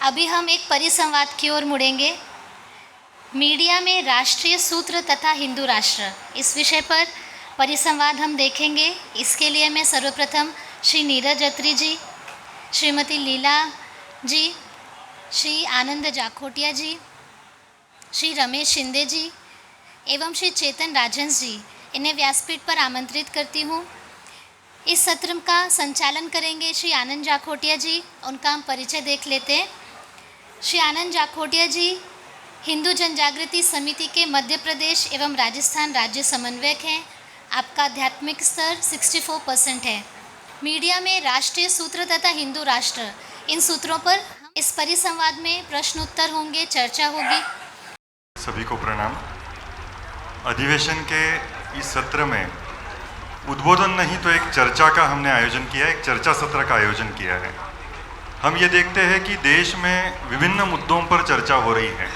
अभी हम एक परिसंवाद की ओर मुड़ेंगे। मीडिया में राष्ट्रीय सूत्र तथा हिंदू राष्ट्र, इस विषय पर परिसंवाद हम देखेंगे। इसके लिए मैं सर्वप्रथम श्री नीरज अत्री जी, श्रीमती लीला जी, श्री आनंद जाखोटिया जी, श्री रमेश शिंदे जी एवं श्री चेतन राजहंस जी, इन्हें व्यासपीठ पर आमंत्रित करती हूँ। इस सत्र का संचालन करेंगे श्री आनंद जाखोटिया जी। उनका हम परिचय देख लेते हैं। श्री आनंद जाखोटिया जी हिंदू जनजागृति समिति के मध्य प्रदेश एवं राजस्थान राज्य समन्वयक हैं। आपका आध्यात्मिक स्तर 64% है। मीडिया में राष्ट्रीय सूत्र तथा हिंदू राष्ट्र, इन सूत्रों पर इस परिसंवाद में प्रश्न उत्तर होंगे, चर्चा होगी। सभी को प्रणाम। अधिवेशन के इस सत्र में उद्बोधन नहीं तो एक चर्चा का हमने आयोजन किया है, एक चर्चा सत्र का आयोजन किया है। हम ये देखते हैं कि देश में विभिन्न मुद्दों पर चर्चा हो रही है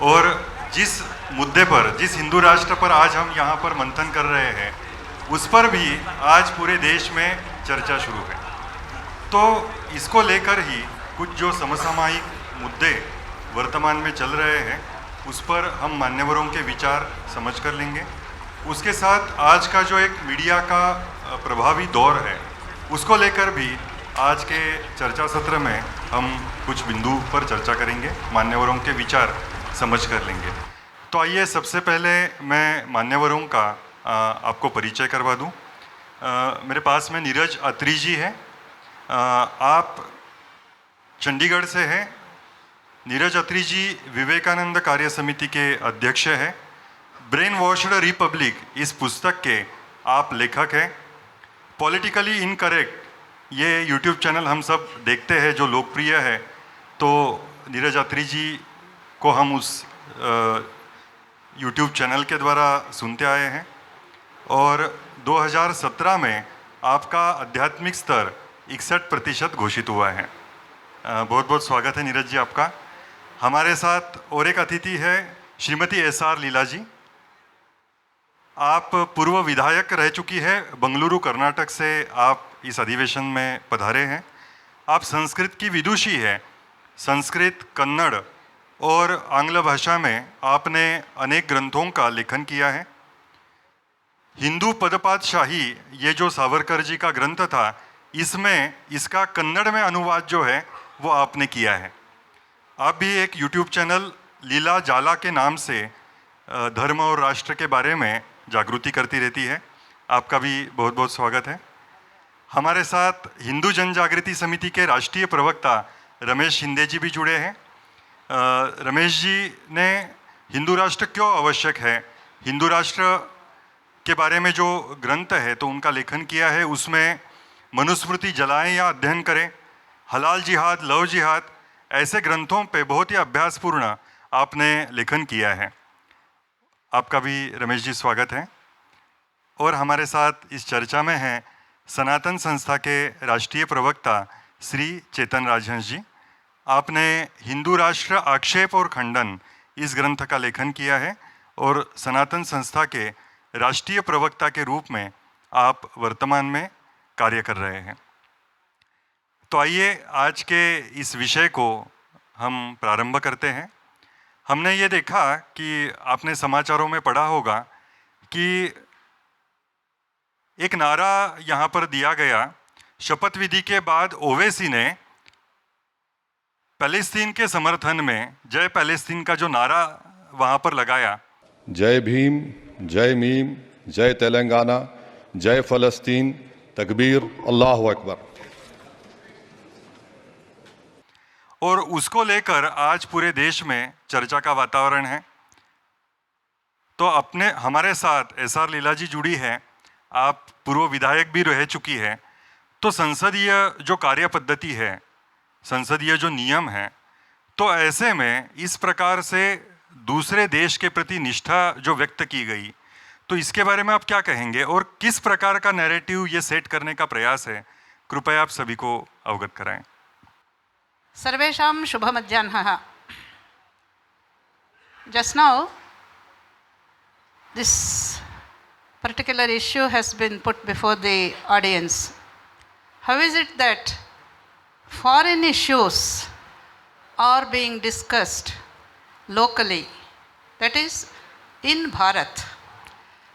और जिस मुद्दे पर, जिस हिंदू राष्ट्र पर आज हम यहाँ पर मंथन कर रहे हैं, उस पर भी आज पूरे देश में चर्चा शुरू है। तो इसको लेकर ही कुछ जो समसामयिक मुद्दे वर्तमान में चल रहे हैं उस पर हम मान्यवरों के विचार समझ कर लेंगे। उसके साथ आज का जो एक मीडिया का प्रभावी दौर है उसको लेकर भी आज के चर्चा सत्र में हम कुछ बिंदु पर चर्चा करेंगे, मान्यवरों के विचार समझ कर लेंगे। तो आइए सबसे पहले मैं मान्यवरों का आपको परिचय करवा दूं। मेरे पास में नीरज अत्री जी है। आप चंडीगढ़ से हैं। नीरज अत्री जी विवेकानंद कार्य समिति के अध्यक्ष हैं। ब्रेन वॉश्ड रिपब्लिक इस पुस्तक के आप लेखक हैं। पॉलिटिकली इनकरेक्ट ये यूट्यूब चैनल हम सब देखते हैं जो लोकप्रिय है, तो नीरज अत्री जी को हम उस यूट्यूब चैनल के द्वारा सुनते आए हैं। और 2017 में आपका आध्यात्मिक स्तर 61% घोषित हुआ है। बहुत बहुत स्वागत है नीरज जी आपका। हमारे साथ और एक अतिथि है श्रीमती SR लीला जी। आप पूर्व विधायक रह चुकी है, बंगलुरु कर्नाटक से आप इस अधिवेशन में पधारे हैं। आप संस्कृत की विदुषी है। संस्कृत, कन्नड़ और आंग्ल भाषा में आपने अनेक ग्रंथों का लेखन किया है। हिंदू पदपातशाही, ये जो सावरकर जी का ग्रंथ था, इसमें इसका कन्नड़ में अनुवाद जो है वो आपने किया है। आप भी एक यूट्यूब चैनल लीला जाला के नाम से धर्म और राष्ट्र के बारे में जागृति करती रहती है। आपका भी बहुत बहुत स्वागत है। हमारे साथ हिंदू जनजागृति समिति के राष्ट्रीय प्रवक्ता रमेश शिंदे जी भी जुड़े हैं। रमेश जी ने हिंदू राष्ट्र क्यों आवश्यक है, हिंदू राष्ट्र के बारे में जो ग्रंथ है तो उनका लेखन किया है। उसमें मनुस्मृति जलाएं या अध्ययन करें, हलाल जिहाद, लव जिहाद, ऐसे ग्रंथों पे बहुत ही अभ्यासपूर्ण आपने लेखन किया है। आपका भी रमेश जी स्वागत है। और हमारे साथ इस चर्चा में हैं सनातन संस्था के राष्ट्रीय प्रवक्ता श्री चेतन राजहंस जी। आपने हिंदू राष्ट्र आक्षेप और खंडन इस ग्रंथ का लेखन किया है और सनातन संस्था के राष्ट्रीय प्रवक्ता के रूप में आप वर्तमान में कार्य कर रहे हैं। तो आइए आज के इस विषय को हम प्रारंभ करते हैं। हमने ये देखा कि आपने समाचारों में पढ़ा होगा कि एक नारा यहाँ पर दिया गया। शपथ विधि के बाद ओवैसी ने पैलेस्तीन के समर्थन में जय पैलेस्तीन का जो नारा वहाँ पर लगाया, जय भीम, जय मीम, जय तेलंगाना, जय फलस्तीन, तकबीर, अल्लाहु अकबर। और उसको लेकर आज पूरे देश में चर्चा का वातावरण है। तो अपने हमारे साथ SR लीला जी जुड़ी है। आप पूर्व विधायक भी रह चुकी है। तो संसदीय जो कार्य पद्धति है, संसदीय जो नियम है, तो ऐसे में इस प्रकार से दूसरे देश के प्रति निष्ठा जो व्यक्त की गई, तो इसके बारे में आप क्या कहेंगे और किस प्रकार का नैरेटिव ये सेट करने का प्रयास है, कृपया आप सभी को अवगत कराएं। सर्वेषां शुभ मध्याह्नः। Just now, this particular issue has been put before the audience. How is it that foreign issues are being discussed locally, that is in Bharat.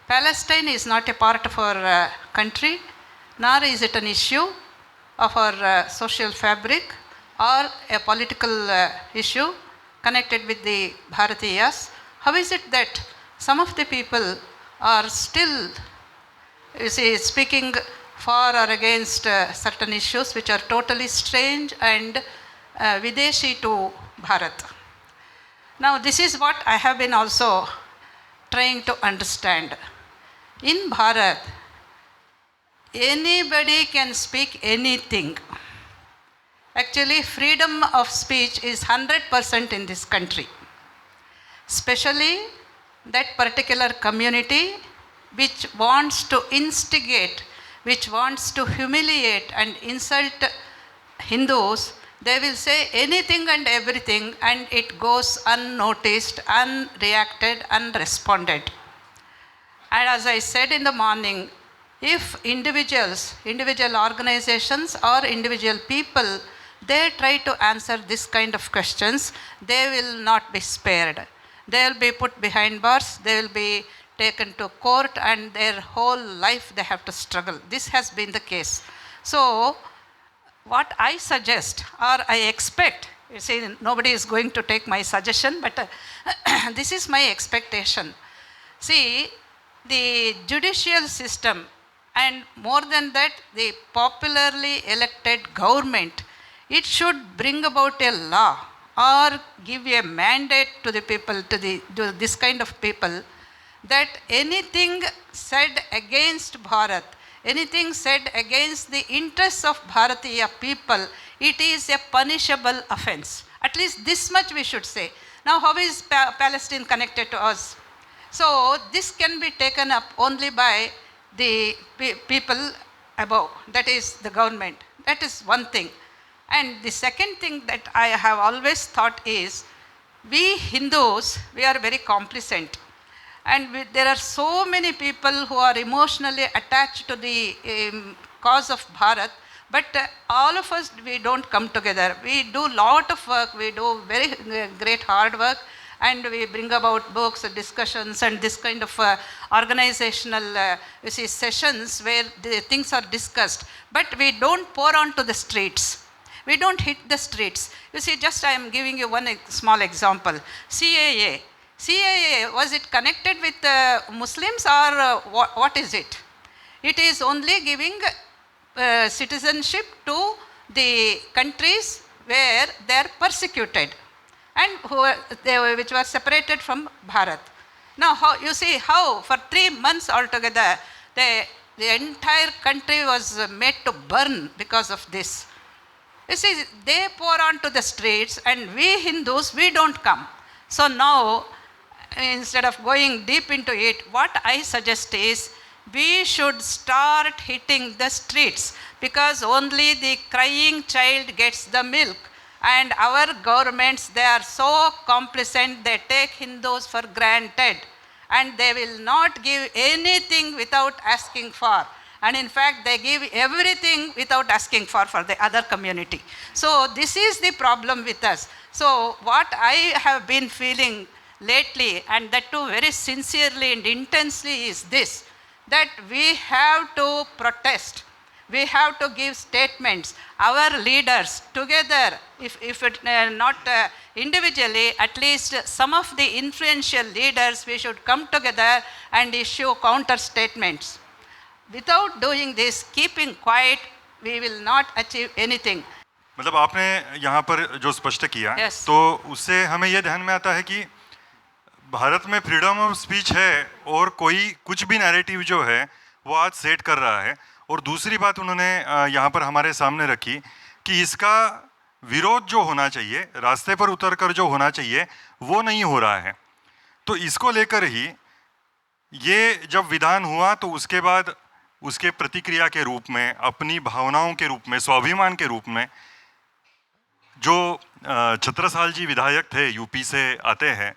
Palestine is not a part of our country, nor is it an issue of our social fabric or a political issue connected with the Bharatiyas. How is it that some of the people are still, you see, speaking for or against certain issues which are totally strange and Videshi to Bharat? Now, this is what I have been also trying to understand. In Bharat, anybody can speak anything. Actually, freedom of speech is 100% in this country. Especially that particular community which wants to instigate, which wants to humiliate and insult Hindus, they will say anything and everything and it goes unnoticed, unreacted, unresponded. And as I said in the morning, if individuals, individual organizations or individual people, they try to answer this kind of questions, they will not be spared. They will be put behind bars, they will be taken to court, and their whole life they have to struggle. This has been the case. So, what I suggest or I expect, you see, nobody is going to take my suggestion, but this is my expectation. See, the judicial system, and more than that, the popularly elected government, it should bring about a law or give a mandate to the people, to this kind of people, that anything said against Bharat, anything said against the interests of Bharatiya people, it is a punishable offense. At least this much we should say. Now, how is Palestine connected to us? So, this can be taken up only by the people above, that is the government. That is one thing. And the second thing that I have always thought is, we Hindus, we are very complacent. And there are so many people who are emotionally attached to the cause of Bharat, but all of us, we don't come together. We do a lot of work, we do very great hard work, and we bring about books, discussions, and this kind of organizational sessions where the things are discussed. But we don't pour onto the streets. We don't hit the streets. You see, just I am giving you one small example. CAA. CAA, was it connected with Muslims or what is it? It is only giving citizenship to the countries where they are persecuted and which were separated from Bharat. Now, you see how for 3 months altogether, the entire country was made to burn because of this. You see, they pour onto the streets and we Hindus, we don't come. So now, instead of going deep into it, what I suggest is, we should start hitting the streets, because only the crying child gets the milk. And our governments, they are so complacent, they take Hindus for granted. And they will not give anything without asking for. And in fact, they give everything without asking for the other community. So this is the problem with us. So what I have been feeling lately, and that too very sincerely and intensely, is this, that we have to protest. We have to give statements. Our leaders together, if it, not individually, at least some of the influential leaders, we should come together and issue counter statements. Without doing this, keeping quiet, we will not achieve anything. मतलब आपने यहाँ पर जो स्पष्ट किया, Yes. तो उससे हमें ये ध्यान में आता है कि भारत में फ्रीडम ऑफ स्पीच है और कोई कुछ भी नैरेटिव जो है वो आज सेट कर रहा है। और दूसरी बात उन्होंने यहाँ पर हमारे सामने रखी कि इसका विरोध जो होना चाहिए, रास्ते पर उतरकर जो होना चाहिए, वो नहीं हो रहा है। तो इसको लेकर ही ये जब विधान हुआ, तो उसके बाद उसके प्रतिक्रिया के रूप में, अपनी भावनाओं के रूप में, स्वाभिमान के रूप में, जो छत्रसाल जी विधायक थे, यूपी से आते हैं,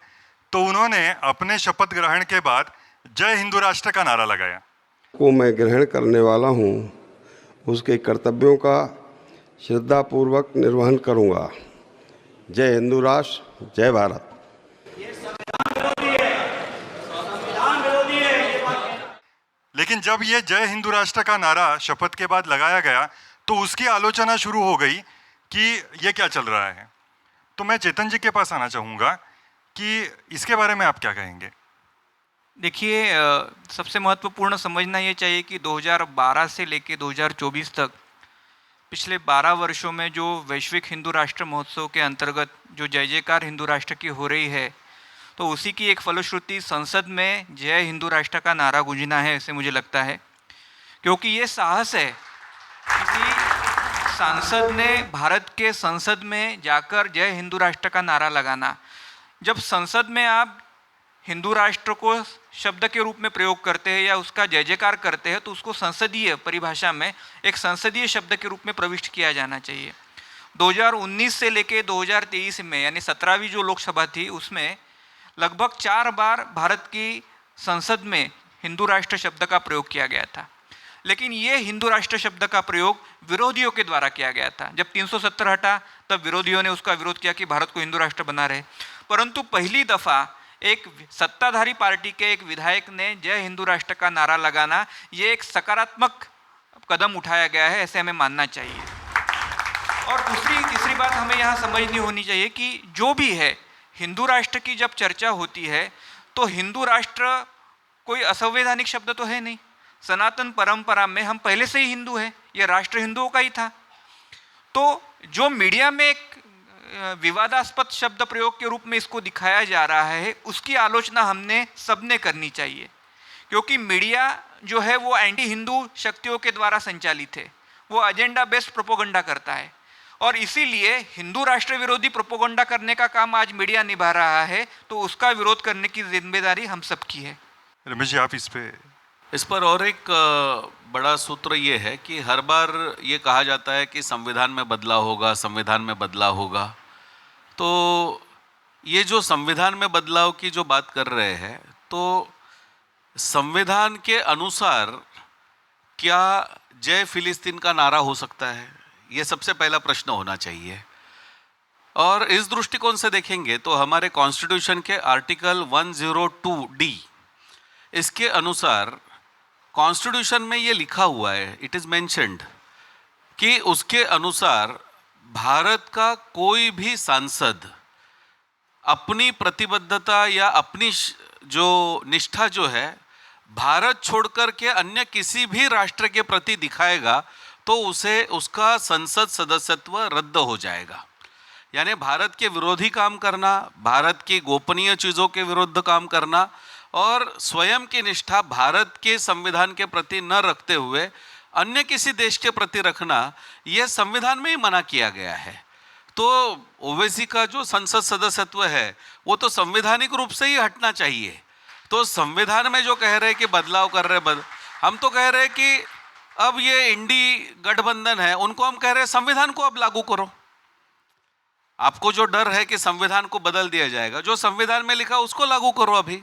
तो उन्होंने अपने शपथ ग्रहण के बाद जय हिंदू राष्ट्र का नारा लगाया। को मैं ग्रहण करने वाला हूँ, उसके कर्तव्यों का श्रद्धापूर्वक निर्वहन करूँगा। जय हिंदू राष्ट्र, जय भारत। लेकिन जब ये जय हिंदू राष्ट्र का नारा शपथ के बाद लगाया गया तो उसकी आलोचना शुरू हो गई कि ये क्या चल रहा है। तो मैं चेतन जी के पास आना चाहूँगा कि इसके बारे में आप क्या कहेंगे। देखिए, सबसे महत्वपूर्ण समझना ये चाहिए कि 2012 से लेकर 2024 तक पिछले 12 वर्षों में जो वैश्विक हिंदू राष्ट्र महोत्सव के अंतर्गत जो जय जयकार हिंदू राष्ट्र की हो रही है, तो उसी की एक फलश्रुति संसद में जय हिंदू राष्ट्र का नारा गूंजना है, ऐसे मुझे लगता है। क्योंकि ये साहस है कि सांसद ने भारत के संसद में जाकर जय हिंदू राष्ट्र का नारा लगाना। जब संसद में आप हिंदू राष्ट्र को शब्द के रूप में प्रयोग करते हैं या उसका जय जयकार करते हैं, तो उसको संसदीय परिभाषा में एक संसदीय शब्द के रूप में प्रविष्ट किया जाना चाहिए। 2019 से लेकर 2023 में, यानी 17वीं जो लोकसभा थी, उसमें लगभग 4 बार भारत की संसद में हिंदू राष्ट्र शब्द का प्रयोग किया गया था। लेकिन ये हिंदू राष्ट्र शब्द का प्रयोग विरोधियों के द्वारा किया गया था। जब 370 हटा तब विरोधियों ने उसका विरोध किया कि भारत को हिंदू राष्ट्र बना रहे। परंतु पहली दफ़ा एक सत्ताधारी पार्टी के एक विधायक ने जय हिंदू राष्ट्र का नारा लगाना, ये एक सकारात्मक कदम उठाया गया है, ऐसे हमें मानना चाहिए। और तीसरी बात हमें यहाँ समझनी होनी चाहिए कि जो भी है, हिंदू राष्ट्र की जब चर्चा होती है तो हिंदू राष्ट्र कोई असंवैधानिक शब्द तो है नहीं। सनातन परंपरा में हम पहले से ही हिंदू हैं, ये राष्ट्र हिंदुओं का ही था। तो जो मीडिया में एक विवादास्पद शब्द प्रयोग के रूप में इसको दिखाया जा रहा है, उसकी आलोचना हमने सबने करनी चाहिए। क्योंकि मीडिया जो है वो एंटी हिंदू शक्तियों के द्वारा संचालित है, वो एजेंडा बेस्ड प्रोपोगंडा करता है। और इसीलिए हिंदू राष्ट्र विरोधी प्रोपोगंडा करने का काम आज मीडिया निभा रहा है, तो उसका विरोध करने की जिम्मेदारी हम सबकी है। रमेश जी, आप इस पर और एक बड़ा सूत्र ये है कि हर बार ये कहा जाता है कि संविधान में बदलाव होगा, संविधान में बदलाव होगा। तो ये जो संविधान में बदलाव की जो बात कर रहे हैं, तो संविधान के अनुसार क्या जय फिलिस्तीन का नारा हो सकता है? ये सबसे पहला प्रश्न होना चाहिए। और इस दृष्टिकोण से देखेंगे तो हमारे कॉन्स्टिट्यूशन के आर्टिकल 102D, इसके अनुसार कॉन्स्टिट्यूशन में ये लिखा हुआ है, इट इज़ मेंशन्ड कि उसके अनुसार भारत का कोई भी सांसद अपनी प्रतिबद्धता या अपनी जो निष्ठा जो है भारत छोड़कर के अन्य किसी भी राष्ट्र के प्रति दिखाएगा तो उसे उसका संसद सदस्यत्व रद्द हो जाएगा। यानी भारत के विरोधी काम करना, भारत की गोपनीय चीज़ों के विरुद्ध काम करना और स्वयं की निष्ठा भारत के संविधान के प्रति न रखते हुए अन्य किसी देश के प्रति रखना, यह संविधान में ही मना किया गया है। तो ओवैसी का जो संसद सदस्यत्व है वो तो संवैधानिक रूप से ही हटना चाहिए। तो संविधान में जो कह रहे हैं कि बदलाव कर रहे हम तो कह रहे हैं कि अब ये इंडी गठबंधन है, उनको हम कह रहे हैं संविधान को अब लागू करो। आपको जो डर है कि संविधान को बदल दिया जाएगा, जो संविधान में लिखा उसको लागू करो अभी।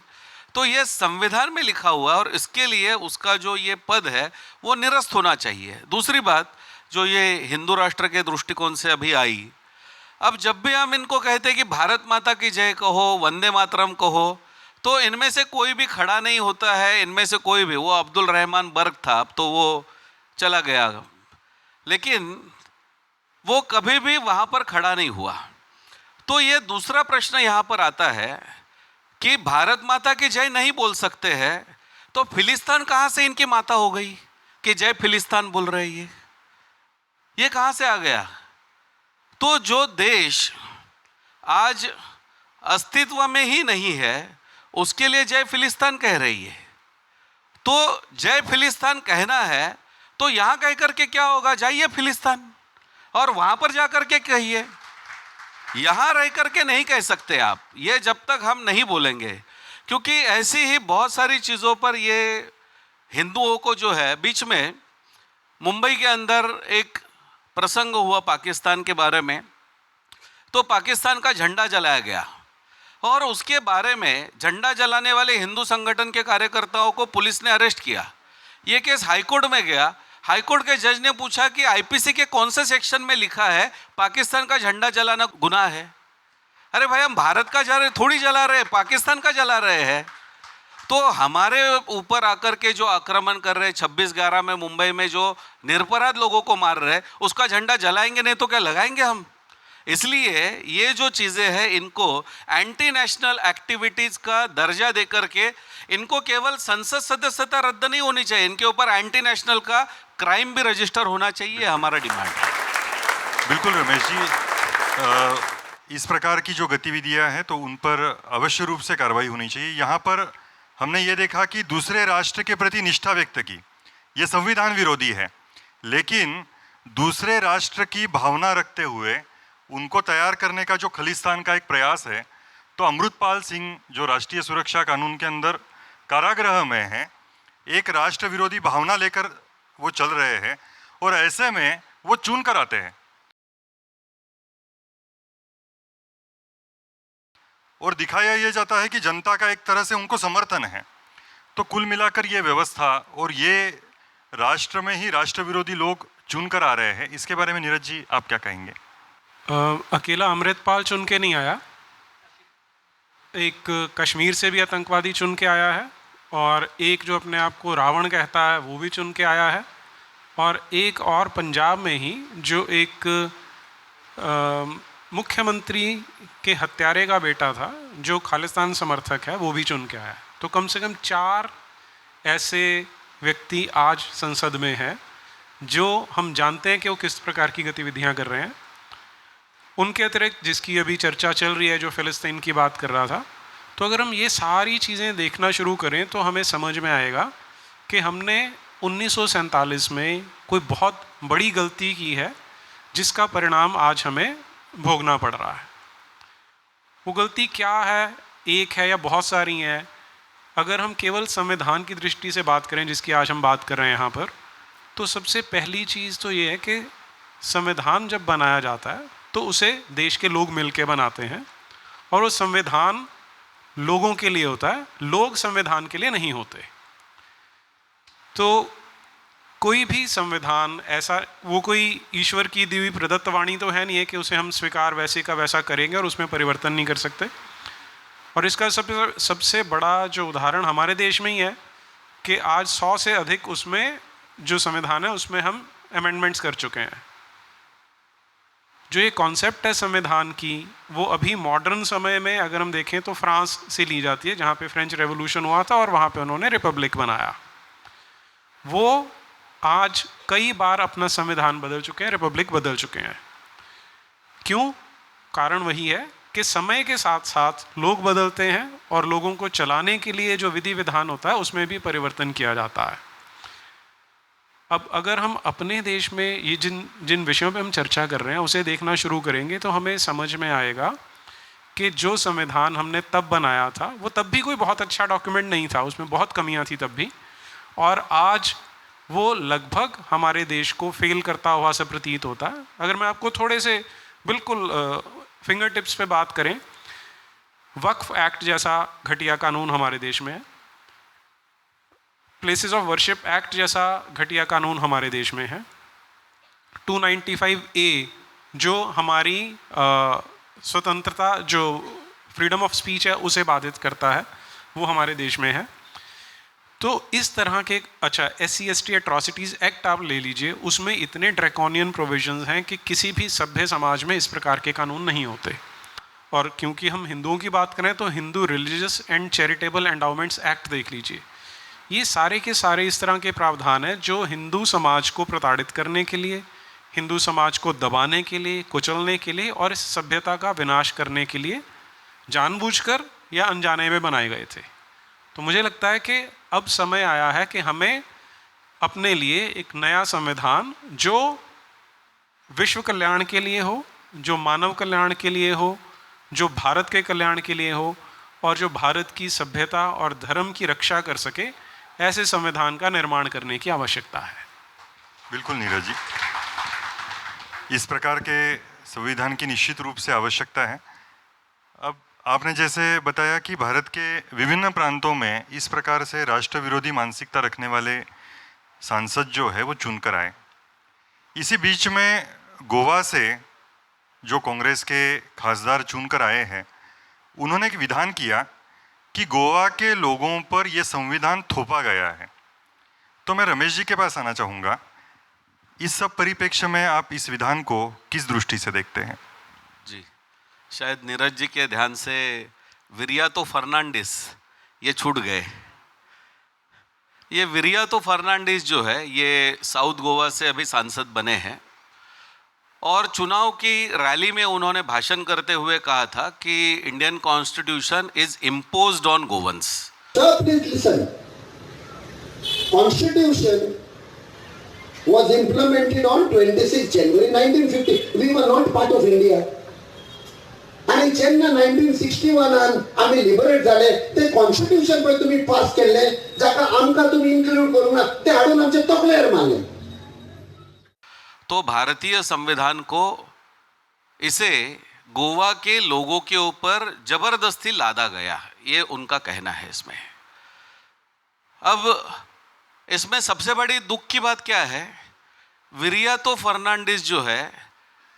तो ये संविधान में लिखा हुआ और इसके लिए उसका जो ये पद है वो निरस्त होना चाहिए। दूसरी बात जो ये हिंदू राष्ट्र के दृष्टिकोण से अभी आई, अब जब भी हम इनको कहते हैं कि भारत माता की जय कहो, वंदे मातरम कहो, तो इनमें से कोई भी खड़ा नहीं होता है। इनमें से कोई भी, वो अब्दुल रहमान बर्ग था, अब तो वो चला गया, लेकिन वो कभी भी वहाँ पर खड़ा नहीं हुआ। तो ये दूसरा प्रश्न यहाँ पर आता है कि भारत माता की जय नहीं बोल सकते हैं तो फिलिस्तीन कहाँ से इनकी माता हो गई कि जय फिलिस्तीन बोल रहे हैं? ये कहाँ से आ गया? तो जो देश आज अस्तित्व में ही नहीं है उसके लिए जय फिलिस्तीन कह रही है। तो जय फिलिस्तीन कहना है तो यहाँ कह करके क्या होगा, जाइए फिलिस्तीन और वहाँ पर जा कर के कहिए। यहाँ रह करके नहीं कह सकते आप, ये जब तक हम नहीं बोलेंगे। क्योंकि ऐसी ही बहुत सारी चीज़ों पर ये हिंदुओं को जो है, बीच में मुंबई के अंदर एक प्रसंग हुआ पाकिस्तान के बारे में, तो पाकिस्तान का झंडा जलाया गया और उसके बारे में झंडा जलाने वाले हिंदू संगठन के कार्यकर्ताओं को पुलिस ने अरेस्ट किया। ये केस हाईकोर्ट में गया। हाईकोर्ट के जज ने पूछा कि आईपीसी के कौन से सेक्शन में लिखा है पाकिस्तान का झंडा जलाना गुनाह है? अरे भाई, हम भारत का थोड़ी जला रहे हैं, पाकिस्तान का जला रहे हैं। तो हमारे ऊपर आकर के जो आक्रमण कर रहे हैं, 26/11 में मुंबई में जो निरपराध लोगों को मार रहे हैं, उसका झंडा जलाएंगे नहीं तो क्या लगाएंगे हम? इसलिए ये जो चीज़ें हैं, इनको एंटी नेशनल एक्टिविटीज़ का दर्जा देकर के इनको केवल संसद सदस्यता रद्द नहीं होनी चाहिए, इनके ऊपर एंटी नेशनल का क्राइम भी रजिस्टर होना चाहिए, हमारा डिमांड है। बिल्कुल रमेश जी, इस प्रकार की जो गतिविधियां हैं तो उन पर अवश्य रूप से कार्रवाई होनी चाहिए। यहाँ पर हमने ये देखा कि दूसरे राष्ट्र के प्रति निष्ठा व्यक्त की, ये संविधान विरोधी है, लेकिन दूसरे राष्ट्र की भावना रखते हुए उनको तैयार करने का जो खलिस्तान का एक प्रयास है, तो अमृतपाल सिंह जो राष्ट्रीय सुरक्षा कानून के अंदर कारागृह में हैं, एक राष्ट्र विरोधी भावना लेकर वो चल रहे हैं और ऐसे में वो चुन कर आते हैं और दिखाया ये जाता है कि जनता का एक तरह से उनको समर्थन है। तो कुल मिलाकर ये व्यवस्था और ये राष्ट्र में ही राष्ट्र विरोधी लोग चुन कर आ रहे हैं, इसके बारे में नीरज जी आप क्या कहेंगे? अकेला अमृतपाल चुन के नहीं आया, एक कश्मीर से भी आतंकवादी चुन के आया है, और एक जो अपने आप को रावण कहता है वो भी चुन के आया है, और एक और पंजाब में ही जो एक मुख्यमंत्री के हत्यारे का बेटा था जो खालिस्तान समर्थक है, वो भी चुन के आया है। तो कम से कम 4 ऐसे व्यक्ति आज संसद में हैं जो हम जानते हैं कि वो किस प्रकार की गतिविधियां कर रहे हैं। उनके अतिरिक्त जिसकी अभी चर्चा चल रही है, जो फ़िलिस्तीन की बात कर रहा था, तो अगर हम ये सारी चीज़ें देखना शुरू करें तो हमें समझ में आएगा कि हमने 1947 में कोई बहुत बड़ी गलती की है जिसका परिणाम आज हमें भोगना पड़ रहा है। वो गलती क्या है, एक है या बहुत सारी हैं? अगर हम केवल संविधान की दृष्टि से बात करें, जिसकी आज हम बात कर रहे हैं यहाँ पर, तो सबसे पहली चीज़ तो ये है कि संविधान जब बनाया जाता है तो उसे देश के लोग मिलके बनाते हैं, और वो संविधान लोगों के लिए होता है, लोग संविधान के लिए नहीं होते। तो कोई भी संविधान ऐसा, वो कोई ईश्वर की दी हुई प्रदत्त वाणी तो है नहीं है कि उसे हम स्वीकार वैसे का वैसा करेंगे और उसमें परिवर्तन नहीं कर सकते। और इसका सबसे बड़ा जो उदाहरण हमारे देश में ही है कि आज 100 से अधिक उसमें जो संविधान है उसमें हम अमेंडमेंट्स कर चुके हैं। जो ये कॉन्सेप्ट है संविधान की, वो अभी मॉडर्न समय में अगर हम देखें तो फ्रांस से ली जाती है, जहाँ पे फ्रेंच रेवोल्यूशन हुआ था और वहाँ पे उन्होंने रिपब्लिक बनाया। वो आज कई बार अपना संविधान बदल चुके हैं, रिपब्लिक बदल चुके हैं। क्यों? कारण वही है कि समय के साथ साथ लोग बदलते हैं और लोगों को चलाने के लिए जो विधि विधान होता है उसमें भी परिवर्तन किया जाता है। अब अगर हम अपने देश में ये जिन विषयों पे हम चर्चा कर रहे हैं उसे देखना शुरू करेंगे तो हमें समझ में आएगा कि जो संविधान हमने तब बनाया था वो तब भी कोई बहुत अच्छा डॉक्यूमेंट नहीं था, उसमें बहुत कमियां थी तब भी, और आज वो लगभग हमारे देश को फेल करता हुआ से प्रतीत होता है। अगर मैं आपको थोड़े से बिल्कुल फिंगर टिप्स पे बात करें, वक्फ एक्ट जैसा घटिया कानून हमारे देश में है, प्लेसेस ऑफ वर्शिप एक्ट जैसा घटिया कानून हमारे देश में है, 295A जो हमारी स्वतंत्रता, जो फ्रीडम ऑफ स्पीच है उसे बाधित करता है, वो हमारे देश में है। तो इस तरह के, अच्छा SC/ST एट्रॉसिटीज़ एक्ट आप ले लीजिए, उसमें इतने ड्रैकोनियन प्रोविजंस हैं कि किसी भी सभ्य समाज में इस प्रकार के कानून नहीं होते। और क्योंकि हम हिंदुओं की बात करें तो Hindu religious and charitable endowments act देख लीजिए, ये सारे के सारे इस तरह के प्रावधान हैं जो हिंदू समाज को प्रताड़ित करने के लिए, हिंदू समाज को दबाने के लिए, कुचलने के लिए और इस सभ्यता का विनाश करने के लिए जानबूझकर या अनजाने में बनाए गए थे। तो मुझे लगता है कि अब समय आया है कि हमें अपने लिए एक नया संविधान जो विश्व कल्याण के लिए हो, जो मानव कल्याण के लिए हो, जो भारत के कल्याण के लिए हो और जो भारत की सभ्यता और धर्म की रक्षा कर सके, ऐसे संविधान का निर्माण करने की आवश्यकता है। बिल्कुल नीरज जी, इस प्रकार के संविधान की निश्चित रूप से आवश्यकता है। अब आपने जैसे बताया कि भारत के विभिन्न प्रांतों में इस प्रकार से राष्ट्र विरोधी मानसिकता रखने वाले सांसद जो है वो चुनकर आए। इसी बीच में गोवा से जो कांग्रेस के खासदार चुनकर आए हैं, उन्होंने एक विधान किया कि गोवा के लोगों पर यह संविधान थोपा गया है। तो मैं रमेश जी के पास आना चाहूँगा, इस सब परिप्रेक्ष्य में आप इस विधान को किस दृष्टि से देखते हैं? जी, शायद नीरज जी के ध्यान से विरियातो फर्नांडिस ये छूट गए। ये विरियातो फर्नांडिस जो है ये साउथ गोवा से अभी सांसद बने हैं और चुनाव की रैली में उन्होंने भाषण करते हुए कहा था कि Indian constitution is imposed on गोवंस। Constitution was implemented on 26 January 1950. We were not part of India. आणि जेन्ना 1961 आम्ही लिबरेट झाले ते कॉन्स्टिट्यूशन पण तुम्ही पास केले जाका आमका तुम्ही इन्क्लूड करू ना ते हाडून आमचे तकलेर मारले। तो भारतीय संविधान को इसे गोवा के लोगों के ऊपर जबरदस्ती लादा गया, ये उनका कहना है इसमें। अब इसमें सबसे बड़ी दुख की बात क्या है, विरियातो फर्नांडिस जो है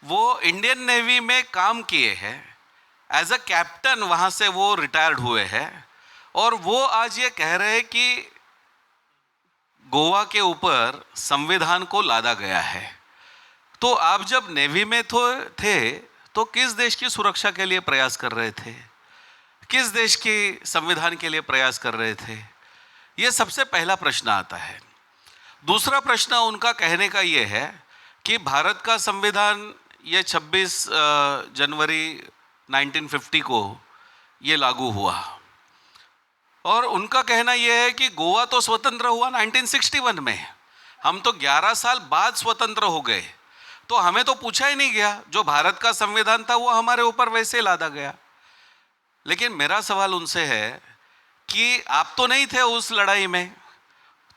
वो इंडियन नेवी में काम किए हैं, एज अ कैप्टन वहाँ से वो रिटायर्ड हुए हैं और वो आज ये कह रहे हैं कि गोवा के ऊपर संविधान को लादा गया है। तो आप जब नेवी में थे तो किस देश की सुरक्षा के लिए प्रयास कर रहे थे, किस देश के संविधान के लिए प्रयास कर रहे थे, ये सबसे पहला प्रश्न आता है। दूसरा प्रश्न उनका कहने का ये है कि भारत का संविधान ये 26 जनवरी 1950 को ये लागू हुआ और उनका कहना यह है कि गोवा तो स्वतंत्र हुआ 1961 में, हम तो 11 साल बाद स्वतंत्र हो गए, तो हमें तो पूछा ही नहीं गया, जो भारत का संविधान था वो हमारे ऊपर वैसे लादा गया। लेकिन मेरा सवाल उनसे है कि आप तो नहीं थे उस लड़ाई में,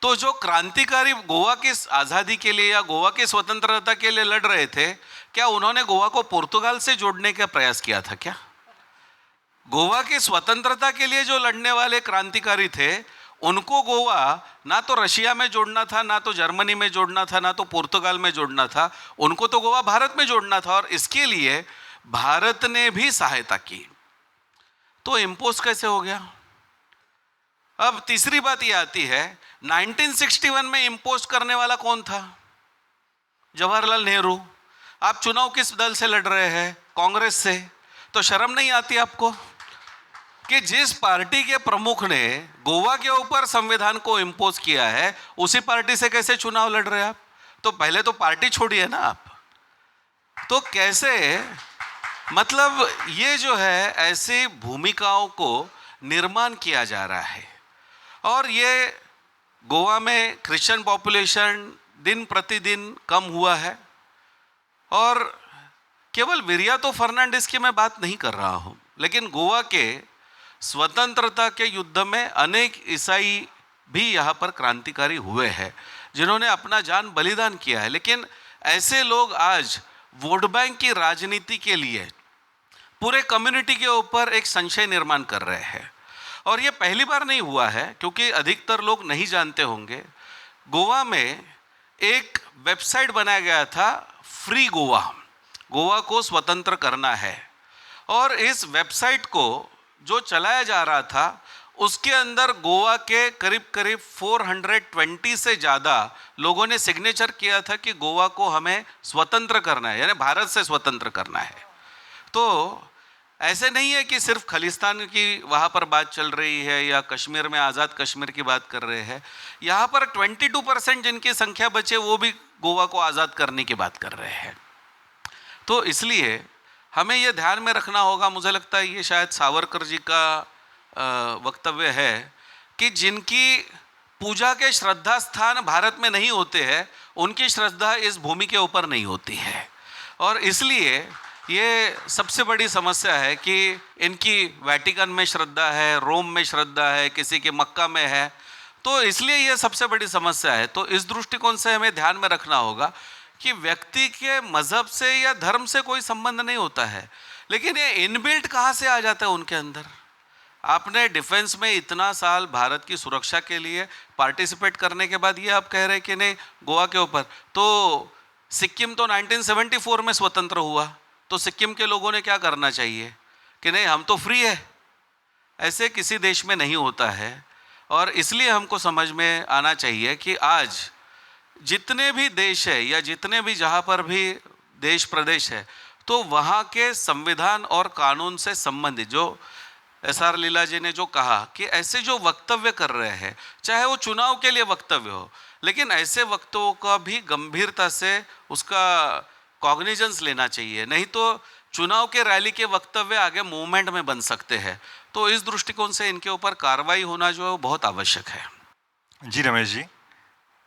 तो जो क्रांतिकारी गोवा की आज़ादी के लिए या गोवा की स्वतंत्रता के लिए लड़ रहे थे, क्या उन्होंने गोवा को पुर्तगाल से जोड़ने का प्रयास किया था क्या? गोवा की स्वतंत्रता के लिए जो लड़ने वाले क्रांतिकारी थे उनको गोवा ना तो रशिया में जोड़ना था, ना तो जर्मनी में जोड़ना था, ना तो पुर्तगाल में जोड़ना था, उनको तो गोवा भारत में जोड़ना था और इसके लिए भारत ने भी सहायता की। तो इम्पोज कैसे हो गया? अब तीसरी बात ये आती है, 1961 में इम्पोज करने वाला कौन था? जवाहरलाल नेहरू। आप चुनाव किस दल से लड़ रहे हैं? कांग्रेस से। तो शर्म नहीं आती आपको कि जिस पार्टी के प्रमुख ने गोवा के ऊपर संविधान को इम्पोज किया है उसी पार्टी से कैसे चुनाव लड़ रहे हैं आप? तो पहले तो पार्टी छोड़िए ना आप। तो कैसे, मतलब ये जो है ऐसी भूमिकाओं को निर्माण किया जा रहा है और ये गोवा में क्रिश्चियन पॉपुलेशन दिन प्रतिदिन कम हुआ है और केवल विरियातो फर्नांडिस की मैं बात नहीं कर रहा हूँ, लेकिन गोवा के स्वतंत्रता के युद्ध में अनेक ईसाई भी यहाँ पर क्रांतिकारी हुए हैं जिन्होंने अपना जान बलिदान किया है। लेकिन ऐसे लोग आज वोट बैंक की राजनीति के लिए पूरे कम्युनिटी के ऊपर एक संशय निर्माण कर रहे हैं और ये पहली बार नहीं हुआ है, क्योंकि अधिकतर लोग नहीं जानते होंगे। गोवा में एक वेबसाइट बनाया गया था, फ्री गोवा, गोवा को स्वतंत्र करना है, और इस वेबसाइट को जो चलाया जा रहा था उसके अंदर गोवा के करीब करीब 420 से ज़्यादा लोगों ने सिग्नेचर किया था कि गोवा को हमें स्वतंत्र करना है, यानी भारत से स्वतंत्र करना है। तो ऐसे नहीं है कि सिर्फ खालिस्तान की वहाँ पर बात चल रही है या कश्मीर में आज़ाद कश्मीर की बात कर रहे हैं, यहाँ पर 22% जिनकी संख्या बचे वो भी गोवा को आज़ाद करने की बात कर रहे हैं। तो इसलिए हमें ये ध्यान में रखना होगा, मुझे लगता है ये शायद सावरकर जी का वक्तव्य है कि जिनकी पूजा के श्रद्धा स्थान भारत में नहीं होते हैं उनकी श्रद्धा इस भूमि के ऊपर नहीं होती है, और इसलिए ये सबसे बड़ी समस्या है कि इनकी वेटिकन में श्रद्धा है, रोम में श्रद्धा है, किसी के मक्का में है, तो इसलिए ये सबसे बड़ी समस्या है। तो इस दृष्टिकोण से हमें ध्यान में रखना होगा कि व्यक्ति के मज़हब से या धर्म से कोई संबंध नहीं होता है, लेकिन ये इनबिल्ट कहाँ से आ जाता है उनके अंदर। आपने डिफेंस में इतना साल भारत की सुरक्षा के लिए पार्टिसिपेट करने के बाद ये आप कह रहे हैं कि नहीं गोवा के ऊपर, तो सिक्किम तो 1974 में स्वतंत्र हुआ, तो सिक्किम के लोगों ने क्या करना चाहिए कि नहीं हम तो फ्री है। ऐसे किसी देश में नहीं होता है। और इसलिए हमको समझ में आना चाहिए कि आज जितने भी देश है या जितने भी जहाँ पर भी देश प्रदेश है, तो वहाँ के संविधान और कानून से संबंधित जो SR लीला जी ने जो कहा कि ऐसे जो वक्तव्य कर रहे हैं, चाहे वो चुनाव के लिए वक्तव्य हो, लेकिन ऐसे वक्तव्यों का भी गंभीरता से उसका कॉग्निजेंस लेना चाहिए, नहीं तो चुनाव के रैली के वक्तव्य आगे मूवमेंट में बन सकते हैं। तो इस दृष्टिकोण से इनके ऊपर कार्रवाई होना जो है बहुत आवश्यक है। जी रमेश जी,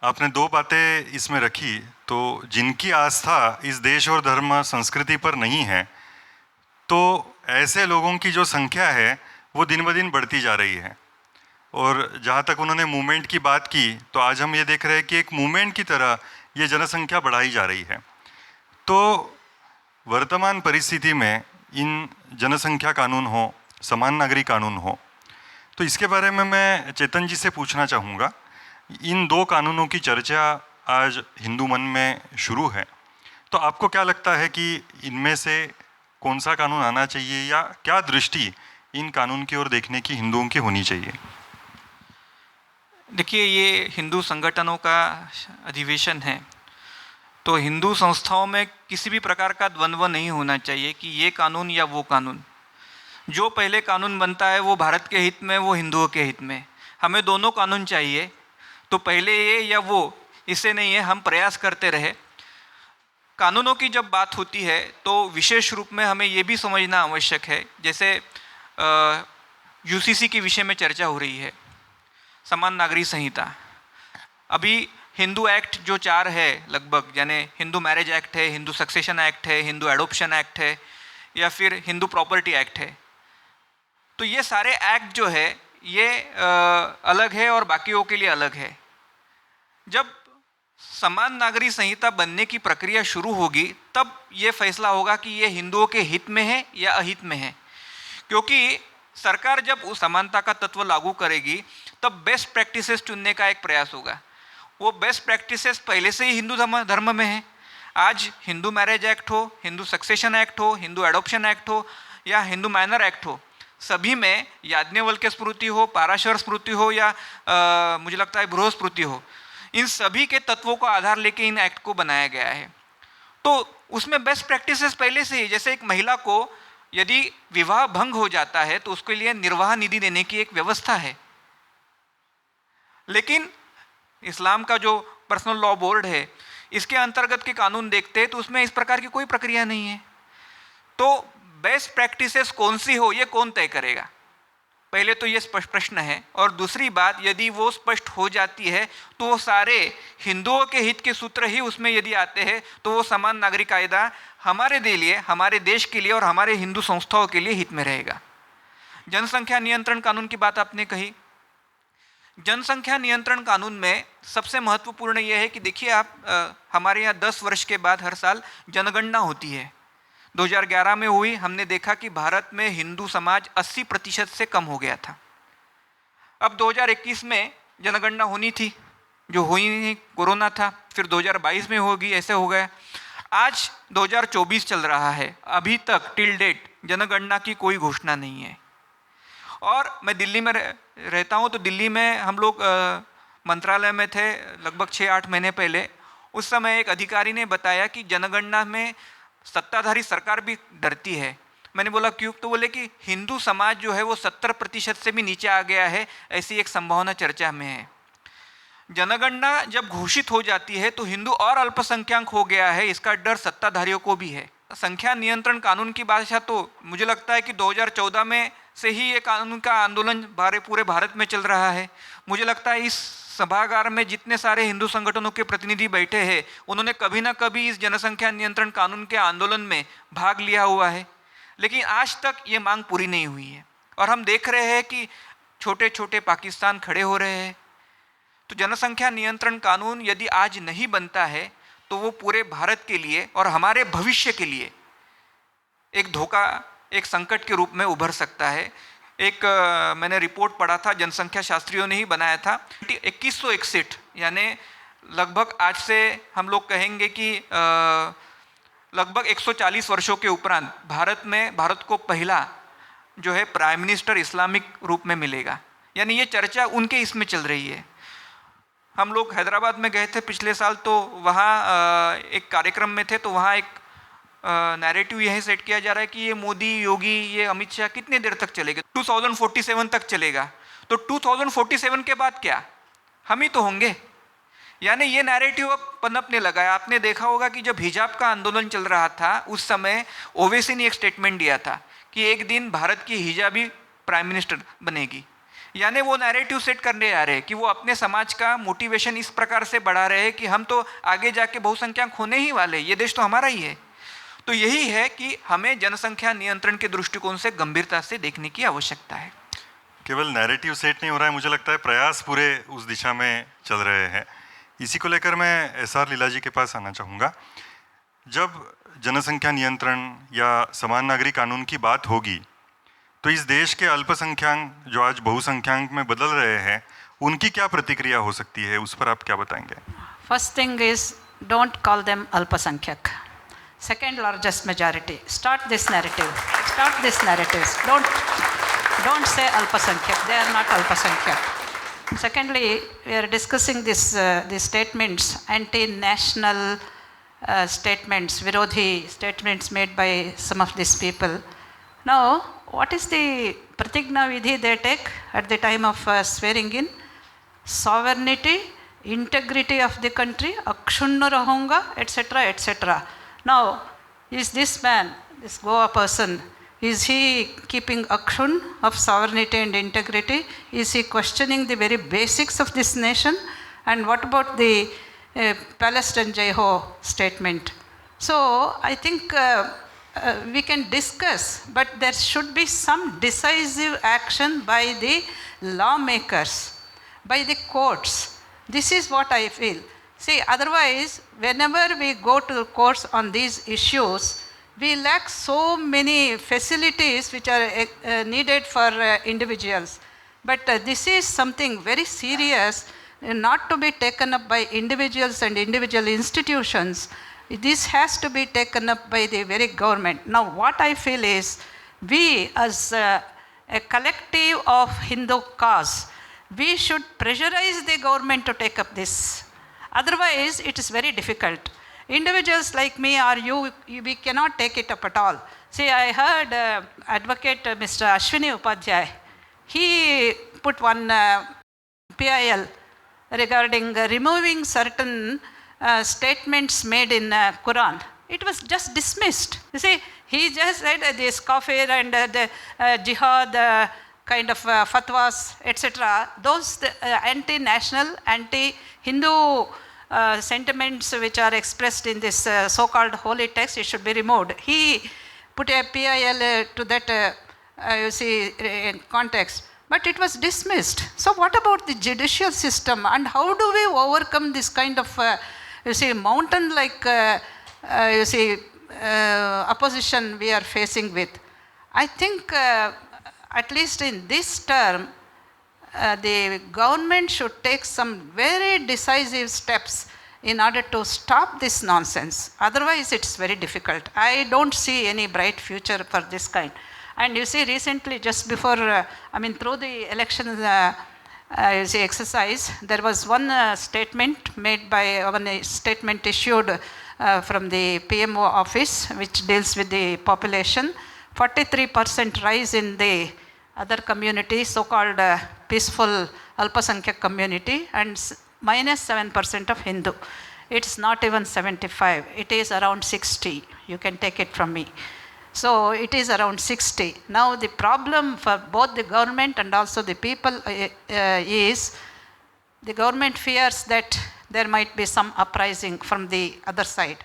आपने दो बातें इसमें रखी, तो जिनकी आस्था इस देश और धर्म संस्कृति पर नहीं है, तो ऐसे लोगों की जो संख्या है वो दिन ब दिन बढ़ती जा रही है। और जहाँ तक उन्होंने मूवमेंट की बात की, तो आज हम ये देख रहे हैं कि एक मूवमेंट की तरह ये जनसंख्या बढ़ाई जा रही है। तो वर्तमान परिस्थिति में इन जनसंख्या कानून हो, समान नागरिक कानून हो, तो इसके बारे में मैं चेतन जी से पूछना चाहूँगा। इन दो कानूनों की चर्चा आज हिंदू मन में शुरू है, तो आपको क्या लगता है कि इनमें से कौन सा कानून आना चाहिए, या क्या दृष्टि इन कानून की ओर देखने की हिंदुओं की होनी चाहिए? देखिए, ये हिंदू संगठनों का अधिवेशन है, तो हिंदू संस्थाओं में किसी भी प्रकार का द्वंद्व नहीं होना चाहिए कि ये कानून या वो कानून। जो पहले कानून बनता है वो भारत के हित में, वो हिंदुओं के हित में। हमें दोनों कानून चाहिए, तो पहले ये या वो, इससे नहीं है, हम प्रयास करते रहे। कानूनों की जब बात होती है तो विशेष रूप में हमें ये भी समझना आवश्यक है, जैसे UCC के विषय में चर्चा हो रही है, समान नागरिक संहिता। अभी हिंदू एक्ट जो 4 है लगभग, यानी हिंदू मैरिज एक्ट है, हिंदू सक्सेशन एक्ट है, हिंदू एडॉप्शन एक्ट है, या फिर हिंदू प्रॉपर्टी एक्ट है, तो ये सारे एक्ट जो है ये अलग है और बाकियों के लिए अलग है। जब समान नागरिक संहिता बनने की प्रक्रिया शुरू होगी, तब ये फैसला होगा कि ये हिंदुओं के हित में है या अहित में है। क्योंकि सरकार जब उस समानता का तत्व लागू करेगी, तब बेस्ट प्रैक्टिसेस चुनने का एक प्रयास होगा। वो बेस्ट प्रैक्टिसेस पहले से ही हिंदू धर्म में है। आज हिंदू मैरिज एक्ट हो, हिंदू सक्सेशन एक्ट हो, हिंदू एडॉप्शन एक्ट हो, या हिंदू माइनर एक्ट हो, सभी में याज्ञवल्क्य स्मृति हो, पाराशर स्मृति हो, या मुझे लगता है बृहस्पति स्मृति हो, इन सभी के तत्वों का आधार लेके इन एक्ट को बनाया गया है। तो उसमें बेस्ट प्रैक्टिसेस पहले से ही, जैसे एक महिला को यदि विवाह भंग हो जाता है तो उसके लिए निर्वाह निधि देने की एक व्यवस्था है। लेकिन इस्लाम का जो पर्सनल लॉ बोर्ड है, इसके अंतर्गत के कानून देखते हैं तो उसमें इस प्रकार की कोई प्रक्रिया नहीं है। तो बेस्ट प्रैक्टिसेस कौन सी हो, ये कौन तय करेगा? पहले तो ये स्पष्ट प्रश्न है। और दूसरी बात, यदि वो स्पष्ट हो जाती है तो वो सारे हिंदुओं के हित के सूत्र ही उसमें यदि आते हैं, तो वो समान नागरिक कायदा हमारे लिए, हमारे देश के लिए और हमारे हिंदू संस्थाओं के लिए हित में रहेगा। जनसंख्या नियंत्रण कानून की बात आपने कही। जनसंख्या नियंत्रण कानून में सबसे महत्वपूर्ण यह है कि देखिए आप, हमारे यहाँ 10 वर्ष के बाद हर साल जनगणना होती है। 2011 में हुई, हमने देखा कि भारत में हिंदू समाज 80% से कम हो गया था। अब 2021 में जनगणना होनी थी, जो हुई नहीं, कोरोना था, फिर 2022 में होगी, ऐसे हो गया। आज 2024 चल रहा है, अभी तक टिल डेट जनगणना की कोई घोषणा नहीं है। और मैं दिल्ली में रहता हूँ, तो दिल्ली में हम लोग मंत्रालय में थे लगभग 6-8 महीने पहले। उस समय एक अधिकारी ने बताया कि जनगणना में सत्ताधारी सरकार भी डरती है। मैंने बोला क्यों? तो बोले कि हिंदू समाज जो है वो 70% से भी नीचे आ गया है, ऐसी एक संभावना चर्चा में है। जनगणना जब घोषित हो जाती है तो हिंदू और अल्पसंख्यक हो गया है, इसका डर सत्ताधारियों को भी है। संख्या नियंत्रण कानून की बात तो मुझे लगता है कि 2014 में से ही ये कानून का आंदोलन पूरे भारत में चल रहा है। मुझे लगता है इस सभागार में जितने सारे हिंदू संगठनों के प्रतिनिधि बैठे हैं, उन्होंने कभी ना कभी इस जनसंख्या नियंत्रण कानून के आंदोलन में भाग लिया हुआ है, लेकिन आज तक ये मांग पूरी नहीं हुई है। और हम देख रहे हैं कि छोटे छोटे पाकिस्तान खड़े हो रहे हैं। तो जनसंख्या नियंत्रण कानून यदि आज नहीं बनता है तो वो पूरे भारत के लिए और हमारे भविष्य के लिए एक धोखा, एक संकट के रूप में उभर सकता है। एक मैंने रिपोर्ट पढ़ा था, जनसंख्या शास्त्रियों ने ही बनाया था। 2161 यानी लगभग आज से हम लोग कहेंगे कि लगभग 140 वर्षों के उपरांत भारत को पहला जो है प्राइम मिनिस्टर इस्लामिक रूप में मिलेगा, यानी ये चर्चा उनके इसमें चल रही है। हम लोग हैदराबाद में गए थे पिछले साल, तो वहाँ एक कार्यक्रम में थे, तो वहाँ एक नैरेटिव यही सेट किया जा रहा है कि ये मोदी, योगी, ये अमित शाह कितने देर तक चलेगा, 2047 तक चलेगा। तो 2047 के बाद क्या, हम ही तो होंगे। यानी ये नैरेटिव अब पनपने लगा है। आपने देखा होगा कि जब हिजाब का आंदोलन चल रहा था उस समय ओवैसी ने एक स्टेटमेंट दिया था कि एक दिन भारत की हिजाबी प्राइम मिनिस्टर बनेगी। यानी वो नैरेटिव सेट करने आ रहे हैं कि वो अपने समाज का मोटिवेशन इस प्रकार से बढ़ा रहे हैं कि हम तो आगे जाके बहुसंख्यक होने ही वाले, ये देश तो हमारा ही है। तो यही है कि हमें जनसंख्या नियंत्रण के दृष्टिकोण से गंभीरता से देखने की आवश्यकता है। केवल नैरेटिव सेट नहीं हो रहा है, मुझे लगता है प्रयास पूरे उस दिशा में चल रहे हैं। इसी को लेकर मैं एसआर लीला जी के पास आना चाहूँगा। जब जनसंख्या नियंत्रण या समान नागरिक कानून की बात होगी तो इस देश के अल्पसंख्यक जो आज बहुसंख्यक में बदल रहे हैं उनकी क्या प्रतिक्रिया हो सकती है, उस पर आप क्या बताएंगे? First thing is, don't call them Alpasankyak. Second largest majority. Start this narrative. Start this narratives. Don't say Alpasankyak. They are not Alpasankyak. Secondly, we are discussing these statements, anti-national statements, Virodhi statements made by some of these people. Now, what is the Pratigna Vidhi they take at the time of swearing in? Sovereignty, integrity of the country, akshunna rahunga, etc., etc. Now, is this man, this Goa person, is he keeping akshun of sovereignty and integrity? Is he questioning the very basics of this nation? And what about the Palestine Jai Ho statement? So, I think we can discuss, but there should be some decisive action by the lawmakers, by the courts. This is what I feel. See, otherwise, whenever we go to the courts on these issues, we lack so many facilities which are needed for individuals. But this is something very serious, not to be taken up by individuals and individual institutions. This has to be taken up by the very government. Now, what I feel is, we as a collective of Hindu cause, we should pressurize the government to take up this. Otherwise, it is very difficult. Individuals like me or you, we cannot take it up at all. See, I heard Advocate Mr. Ashwini Upadhyay, he put one PIL regarding removing certain statements made in Quran. It was just dismissed. You see, he just said this kafir and the jihad kind of fatwas, etc. Those anti-national, anti-Hindu sentiments which are expressed in this so-called holy text, it should be removed. He put a PIL to that, you see, in context. But it was dismissed. So what about the judicial system, and how do we overcome this kind of, you see, mountain-like, you see, opposition we are facing with? I think, at least in this term, the government should take some very decisive steps in order to stop this nonsense. Otherwise, it's very difficult. I don't see any bright future for this kind. And you see, recently, just before, through the election you see, exercise, there was one statement made by, one statement issued from the PMO office, which deals with the population. 43% rise in the other community, so-called peaceful Alpasankyak community, and minus 7% of Hindu. It's not even 75, it is around 60. You can take it from me. So it is around 60. Now the problem for both the government and also the people is, the government fears that there might be some uprising from the other side.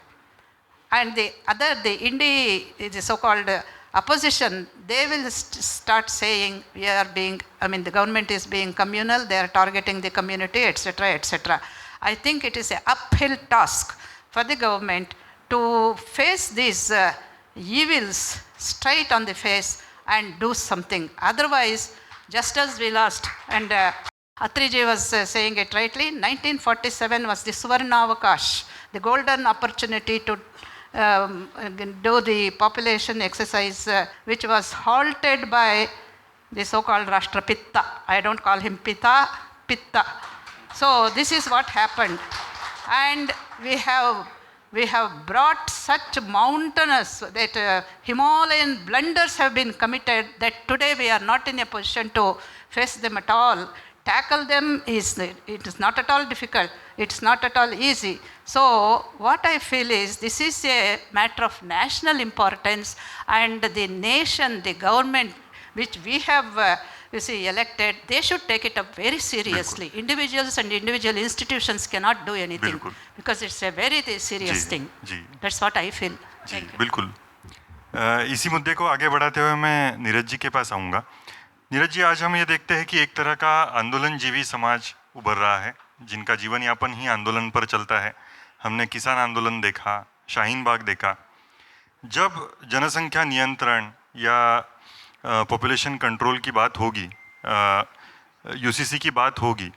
And the so-called opposition, they will start saying, we are being, the government is being communal, they are targeting the community, etc., etc. I think it is an uphill task for the government to face these evils straight on the face and do something. Otherwise, just as we lost, and Atriji was saying it rightly, 1947 was the Suvarnavakash, the golden opportunity to do the population exercise, which was halted by the so-called Rashtrapitta. I don't call him Pita, Pitta. So this is what happened. And we have brought such mountainous that Himalayan blunders have been committed that today we are not in a position to face them at all. Tackle them it is not at all difficult. It's not at all easy. So what I feel is this is a matter of national importance, and the nation, the government which we have elected, they should take it up very seriously. Individuals and individual institutions cannot do anything because it's a very serious thing. That's what I feel. जी बिल्कुल। इसी मुद्दे को आगे बढ़ाते हुए मैं नीरज जी के पास आऊँगा। नीरज जी, आज हम ये देखते हैं कि एक तरह का आंदोलनजीवी समाज उभर रहा है जिनका जीवन यापन ही आंदोलन पर चलता है। हमने किसान आंदोलन देखा, शाहीन बाग देखा। जब जनसंख्या नियंत्रण या पॉपुलेशन कंट्रोल की बात होगी, यूसीसी की बात होगी,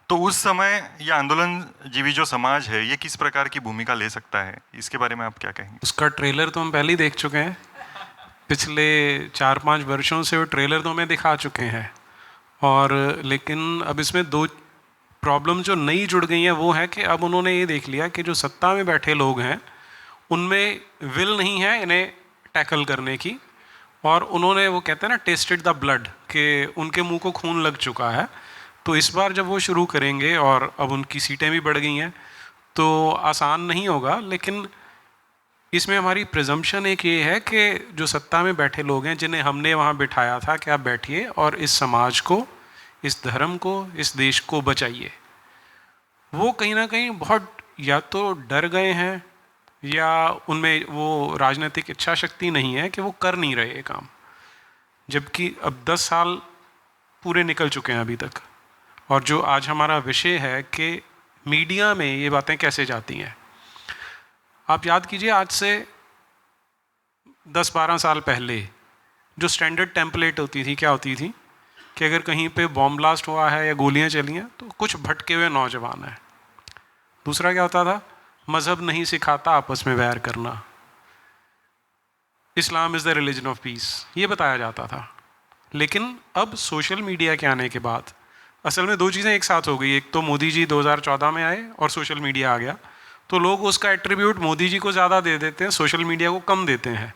तो उस समय यह आंदोलनजीवी जो समाज है ये किस प्रकार की भूमिका ले सकता है, इसके बारे में आप क्या कहेंगे? उसका ट्रेलर तो हम पहले ही देख चुके हैं। पिछले 4-5 वर्षों से वो ट्रेलर तो हमें दिखा चुके हैं, और लेकिन अब इसमें दो प्रॉब्लम जो नई जुड़ गई हैं वो है कि अब उन्होंने ये देख लिया कि जो सत्ता में बैठे लोग हैं उनमें विल नहीं है इन्हें टैकल करने की, और उन्होंने वो कहते हैं ना टेस्टेड द ब्लड, कि उनके मुंह को खून लग चुका है। तो इस बार जब वो शुरू करेंगे, और अब उनकी सीटें भी बढ़ गई हैं, तो आसान नहीं होगा। लेकिन इसमें हमारी प्रिजम्पशन एक ये है कि जो सत्ता में बैठे लोग हैं जिन्हें हमने वहाँ बिठाया था कि आप बैठिए और इस समाज को, इस धर्म को, इस देश को बचाइए, वो कहीं ना कहीं बहुत या तो डर गए हैं या उनमें वो राजनीतिक इच्छा शक्ति नहीं है कि वो कर नहीं रहे ये काम। जबकि अब 10 साल पूरे निकल चुके हैं अभी तक, और जो आज हमारा विषय है कि मीडिया में ये बातें कैसे जाती हैं। आप याद कीजिए, आज से 10-12 साल पहले जो स्टैंडर्ड टेम्पलेट होती थी, क्या होती थी कि अगर कहीं पे बॉम्ब ब्लास्ट हुआ है या गोलियां चली हैं तो कुछ भटके हुए नौजवान हैं। दूसरा क्या होता था, मज़हब नहीं सिखाता आपस में वैर करना, Islam is the religion of peace, ये बताया जाता था। लेकिन अब सोशल मीडिया के आने के बाद असल में दो चीज़ें एक साथ हो गई। एक तो मोदी जी 2014 में आए और सोशल मीडिया आ गया, तो लोग उसका एट्रीब्यूट मोदी जी को ज़्यादा दे देते हैं, सोशल मीडिया को कम देते हैं।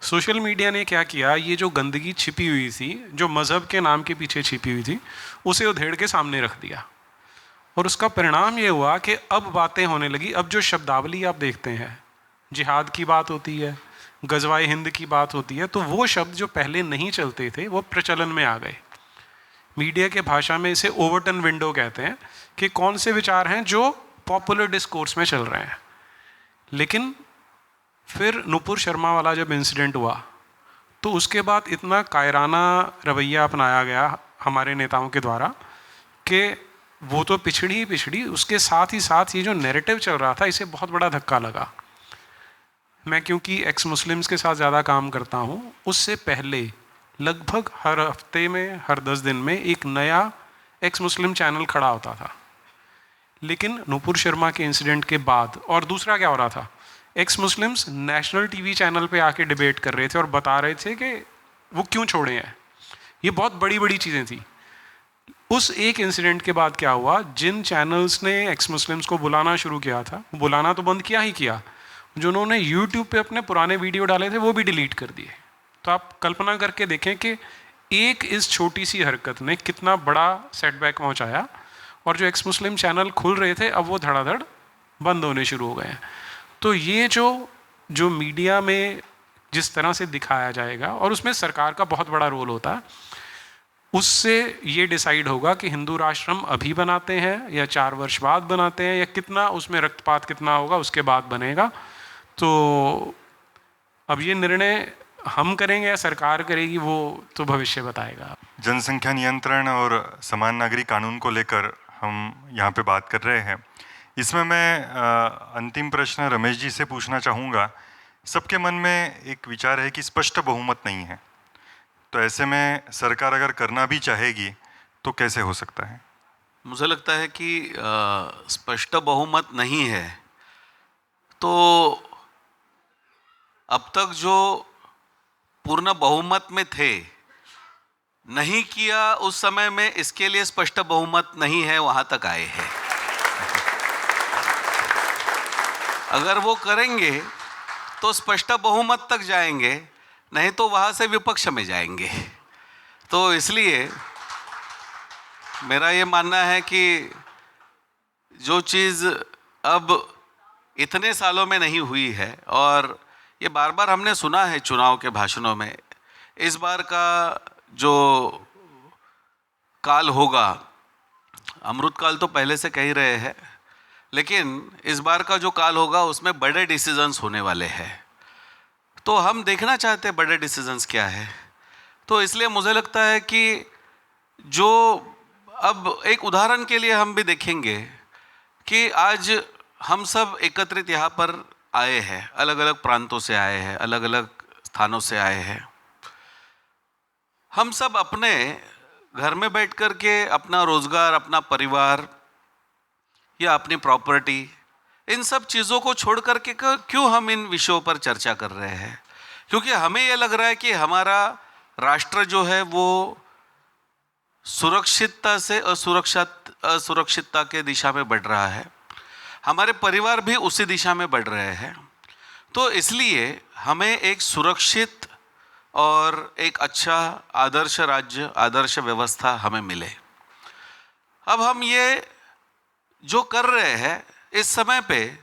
सोशल मीडिया ने क्या किया, ये जो गंदगी छिपी हुई थी, जो मज़हब के नाम के पीछे छिपी हुई थी, उसे उधेड़ के सामने रख दिया, और उसका परिणाम ये हुआ कि अब बातें होने लगी। अब जो शब्दावली आप देखते हैं, जिहाद की बात होती है, गज़वाए हिंद की बात होती है, तो वो शब्द जो पहले नहीं चलते थे वो प्रचलन में आ गए। मीडिया के भाषा में इसे ओवरटन विंडो कहते हैं कि कौन से विचार हैं जो पॉपुलर डिस्कोर्स में चल रहे हैं। लेकिन फिर नुपुर शर्मा वाला जब इंसिडेंट हुआ तो उसके बाद इतना कायराना रवैया अपनाया गया हमारे नेताओं के द्वारा कि वो तो पिछड़ी ही पिछड़ी, उसके साथ ही साथ ये जो नैरेटिव चल रहा था इसे बहुत बड़ा धक्का लगा। मैं क्योंकि एक्स मुस्लिम्स के साथ ज़्यादा काम करता हूँ, उससे पहले लगभग हर हफ्ते में, हर 10 दिन में एक नया एक्स मुस्लिम चैनल खड़ा होता था। लेकिन नुपुर शर्मा के इंसिडेंट के बाद, और दूसरा क्या हो रहा था, x Muslims national TV channel पे आके डिबेट कर रहे थे और बता रहे थे कि वो क्यों छोड़े हैं। ये बहुत बड़ी बड़ी चीज़ें थी। उस एक इंसिडेंट के बाद क्या हुआ, जिन चैनल्स ने एक्स मुस्लिम्स को बुलाना शुरू किया था, बुलाना तो बंद किया ही किया, जो उन्होंने यूट्यूब पे अपने पुराने वीडियो डाले थे वो भी डिलीट कर दिए। तो आप कल्पना करके देखें कि एक इस छोटी सी हरकत ने कितना बड़ा सेटबैक पहुंचाया, और जो एक्स मुस्लिम चैनल खुल रहे थे अब वो धड़ाधड़ बंद होने शुरू हो गए हैं। तो ये जो मीडिया में जिस तरह से दिखाया जाएगा, और उसमें सरकार का बहुत बड़ा रोल होता है, उससे ये डिसाइड होगा कि हिंदू राष्ट्र हम अभी बनाते हैं या 4 वर्ष बाद बनाते हैं, या कितना उसमें रक्तपात कितना होगा उसके बाद बनेगा। तो अब ये निर्णय हम करेंगे या सरकार करेगी वो तो भविष्य बताएगा। जनसंख्या नियंत्रण और समान नागरिक कानून को लेकर हम यहाँ पे बात कर रहे हैं। इसमें मैं अंतिम प्रश्न रमेश जी से पूछना चाहूँगा। सबके मन में एक विचार है कि स्पष्ट बहुमत नहीं है, तो ऐसे में सरकार अगर करना भी चाहेगी तो कैसे हो सकता है? मुझे लगता है कि स्पष्ट बहुमत नहीं है तो अब तक जो पूर्ण बहुमत में थे, नहीं किया उस समय में, इसके लिए स्पष्ट बहुमत नहीं है, वहां तक आए हैं। अगर वो करेंगे तो स्पष्ट बहुमत तक जाएंगे, नहीं तो वहां से विपक्ष में जाएंगे। तो इसलिए मेरा ये मानना है कि जो चीज़ अब इतने सालों में नहीं हुई है, और ये बार बार हमने सुना है चुनाव के भाषणों में, इस बार का जो काल होगा, अमृत काल तो पहले से कह ही रहे हैं, लेकिन इस बार का जो काल होगा उसमें बड़े डिसीजंस होने वाले हैं। तो हम देखना चाहते हैं बड़े डिसीजंस क्या है। तो इसलिए मुझे लगता है कि जो अब एक उदाहरण के लिए हम भी देखेंगे कि आज हम सब एकत्रित यहाँ पर आए हैं, अलग अलग प्रांतों से आए हैं, अलग अलग स्थानों से आए हैं। हम सब अपने घर में बैठ कर के अपना रोजगार, अपना परिवार या अपनी प्रॉपर्टी, इन सब चीज़ों को छोड़ करके क्यों हम इन विषयों पर चर्चा कर रहे हैं? क्योंकि हमें ये लग रहा है कि हमारा राष्ट्र जो है वो सुरक्षितता से असुरक्षितता के दिशा में बढ़ रहा है, हमारे परिवार भी उसी दिशा में बढ़ रहे हैं। तो इसलिए हमें एक सुरक्षित और एक अच्छा आदर्श राज्य, आदर्श व्यवस्था हमें मिले। अब हम ये जो कर रहे हैं इस समय पे,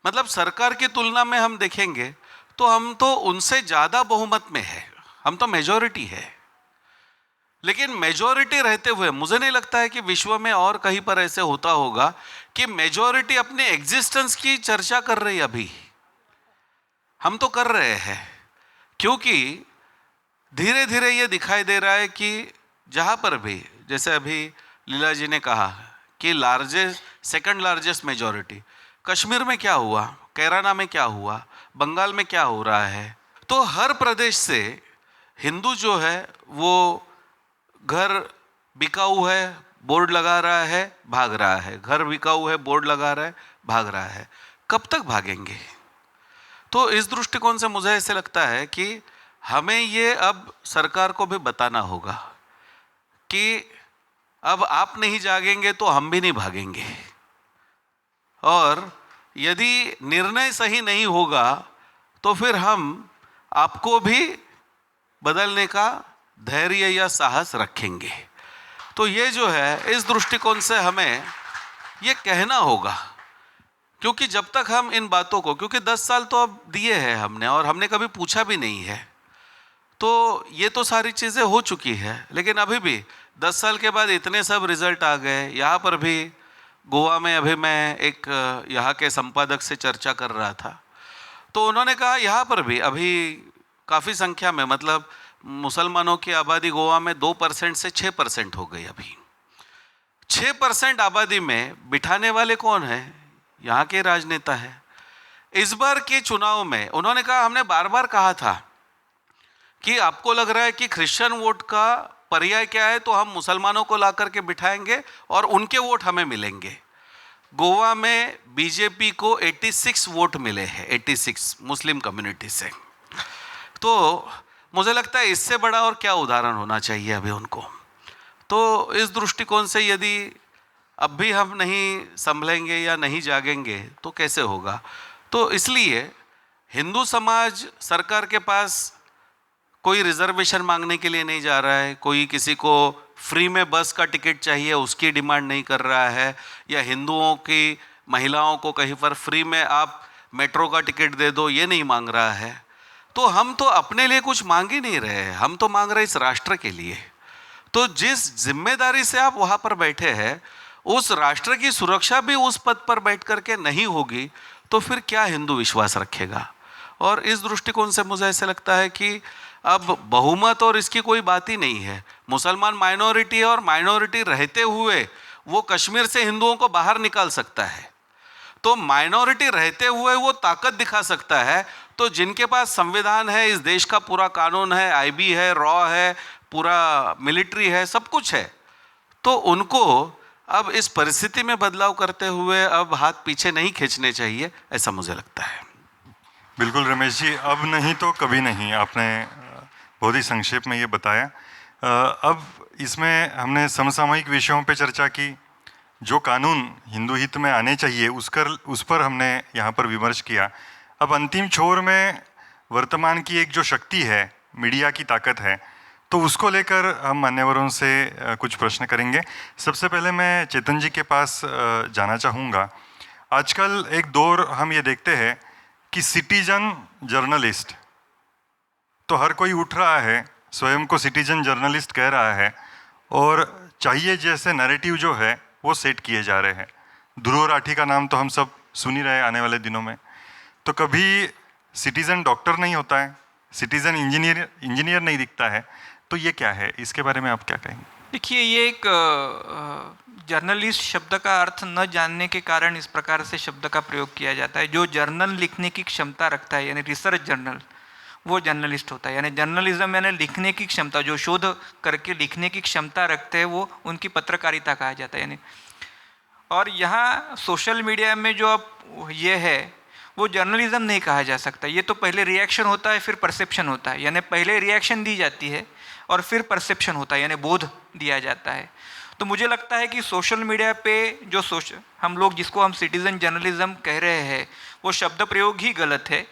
मतलब सरकार की तुलना में हम देखेंगे तो हम तो उनसे ज़्यादा बहुमत में है, हम तो मेजॉरिटी है। लेकिन मेजॉरिटी रहते हुए मुझे नहीं लगता है कि विश्व में और कहीं पर ऐसे होता होगा कि मेजॉरिटी अपने एग्जिस्टेंस की चर्चा कर रही है। अभी हम तो कर रहे हैं, क्योंकि धीरे धीरे ये दिखाई दे रहा है कि जहाँ पर भी, जैसे अभी लीला जी ने कहा कि सेकंड लार्जेस्ट मेजॉरिटी, कश्मीर में क्या हुआ, केरला में क्या हुआ, बंगाल में क्या हो रहा है, तो हर प्रदेश से हिंदू जो है वो घर बिकाऊ है, बोर्ड लगा रहा है, भाग रहा है, घर बिकाऊ है, बोर्ड लगा रहा है, भाग रहा है। कब तक भागेंगे? तो इस दृष्टिकोण से मुझे ऐसे लगता है कि हमें ये अब सरकार को भी बताना होगा कि अब आप नहीं जागेंगे तो हम भी नहीं भागेंगे, और यदि निर्णय सही नहीं होगा तो फिर हम आपको भी बदलने का धैर्य या साहस रखेंगे। तो ये जो है, इस दृष्टिकोण से हमें ये कहना होगा, क्योंकि जब तक हम इन बातों को, क्योंकि 10 साल तो अब दिए हैं हमने और हमने कभी पूछा भी नहीं है, तो ये तो सारी चीज़ें हो चुकी है। लेकिन अभी भी 10 साल के बाद इतने सब रिजल्ट आ गए। यहाँ पर भी गोवा में अभी मैं एक यहाँ के संपादक से चर्चा कर रहा था, तो उन्होंने कहा यहाँ पर भी अभी काफ़ी संख्या में, मतलब मुसलमानों की आबादी गोवा में 2% से 6% हो गई। अभी 6% आबादी में बिठाने वाले कौन है? यहाँ के राजनेता है। इस बार के चुनाव में उन्होंने कहा, हमने बार बार कहा था कि आपको लग रहा है कि क्रिश्चियन वोट का पर्याय क्या है, तो हम मुसलमानों को ला करके बिठाएंगे और उनके वोट हमें मिलेंगे। गोवा में बीजेपी को 86 वोट मिले हैं, 86 मुस्लिम कम्युनिटी से। तो मुझे लगता है इससे बड़ा और क्या उदाहरण होना चाहिए अभी उनको। तो इस दृष्टिकोण से यदि अब भी हम नहीं संभलेंगे या नहीं जागेंगे तो कैसे होगा? तो इसलिए हिंदू समाज सरकार के पास कोई रिजर्वेशन मांगने के लिए नहीं जा रहा है, कोई किसी को फ्री में बस का टिकट चाहिए उसकी डिमांड नहीं कर रहा है, या हिंदुओं की महिलाओं को कहीं पर फ्री में आप मेट्रो का टिकट दे दो, ये नहीं मांग रहा है। तो हम तो अपने लिए कुछ मांग ही नहीं रहे हैं, हम तो मांग रहे इस राष्ट्र के लिए। तो जिस जिम्मेदारी से आप वहाँ पर बैठे हैं, उस राष्ट्र की सुरक्षा भी उस पद पर बैठ करके नहीं होगी तो फिर क्या हिंदू विश्वास रखेगा? और इस दृष्टिकोण से मुझे ऐसे लगता है कि अब बहुमत और इसकी कोई बात ही नहीं है। मुसलमान माइनॉरिटी है और माइनॉरिटी रहते हुए वो कश्मीर से हिंदुओं को बाहर निकाल सकता है, तो माइनॉरिटी रहते हुए वो ताकत दिखा सकता है। तो जिनके पास संविधान है, इस देश का पूरा कानून है, आईबी है, रॉ है, पूरा मिलिट्री है, सब कुछ है, तो उनको अब इस परिस्थिति में बदलाव करते हुए अब हाथ पीछे नहीं खींचने चाहिए, ऐसा मुझे लगता है। बिल्कुल रमेश जी, अब नहीं तो कभी नहीं, आपने बहुत ही संक्षेप में ये बताया। अब इसमें हमने समसामयिक विषयों पे चर्चा की, जो कानून हिंदू हित में आने चाहिए उस पर हमने यहाँ पर विमर्श किया। अब अंतिम छोर में वर्तमान की एक जो शक्ति है, मीडिया की ताकत है, तो उसको लेकर हम मान्यवरों से कुछ प्रश्न करेंगे। सबसे पहले मैं चेतन जी के पास जाना चाहूँगा। आजकल एक दौर हम ये देखते हैं कि सिटीजन जर्नलिस्ट, तो हर कोई उठ रहा है, स्वयं को सिटीजन जर्नलिस्ट कह रहा है, और चाहिए जैसे नैरेटिव जो है वो सेट किए जा रहे हैं। ध्रुव राठी का नाम तो हम सब सुन ही रहे आने वाले दिनों में। तो कभी सिटीजन डॉक्टर नहीं होता है, सिटीजन इंजीनियर नहीं दिखता है, तो ये क्या है, इसके बारे में आप क्या कहेंगे? देखिए, ये एक जर्नलिस्ट शब्द का अर्थ न जानने के कारण इस प्रकार से शब्द का प्रयोग किया जाता है। जो जर्नल लिखने की क्षमता रखता है, यानी रिसर्च जर्नल, वो जर्नलिस्ट होता है। यानी जर्नलिज्म यानी लिखने की क्षमता, जो शोध करके लिखने की क्षमता रखते हैं, वो उनकी पत्रकारिता कहा जाता है। यानी और यहाँ सोशल मीडिया में जो अब ये है, वो जर्नलिज्म नहीं कहा जा सकता। ये तो पहले रिएक्शन होता है, फिर परसेप्शन होता है। यानी पहले रिएक्शन दी जाती है और फिर परसेप्शन होता है, यानी बोध दिया जाता है। तो मुझे लगता है कि सोशल मीडिया पे जो हम लोग जिसको हम सिटीज़न जर्नलिज्म कह रहे हैं, वो शब्द प्रयोग ही गलत है।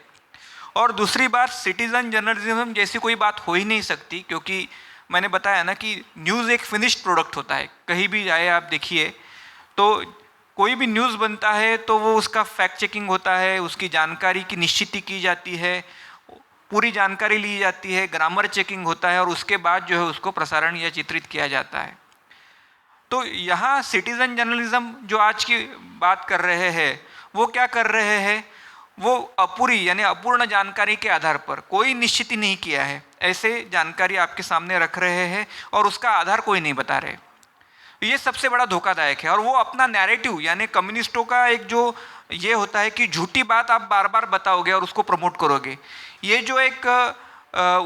और दूसरी बात, सिटीज़न जर्नलिज्म जैसी कोई बात हो ही नहीं सकती, क्योंकि मैंने बताया ना कि न्यूज़ एक फिनिश्ड प्रोडक्ट होता है। कहीं भी जाए आप देखिए, तो कोई भी न्यूज़ बनता है तो वो उसका फैक्ट चेकिंग होता है, उसकी जानकारी की निश्चिती की जाती है, पूरी जानकारी ली जाती है, ग्रामर चेकिंग होता है, और उसके बाद जो है उसको प्रसारण या चित्रित किया जाता है। तो यहाँ सिटीज़न जर्नलिज्म जो आज की बात कर रहे हैं, वो क्या कर रहे हैं, वो अपूरी यानी अपूर्ण जानकारी के आधार पर, कोई निश्चित नहीं किया है, ऐसे जानकारी आपके सामने रख रहे हैं और उसका आधार कोई नहीं बता रहे। ये सबसे बड़ा धोखादायक है। और वो अपना नैरेटिव, यानी कम्युनिस्टों का एक जो ये होता है कि झूठी बात आप बार बार बताओगे और उसको प्रमोट करोगे, ये जो एक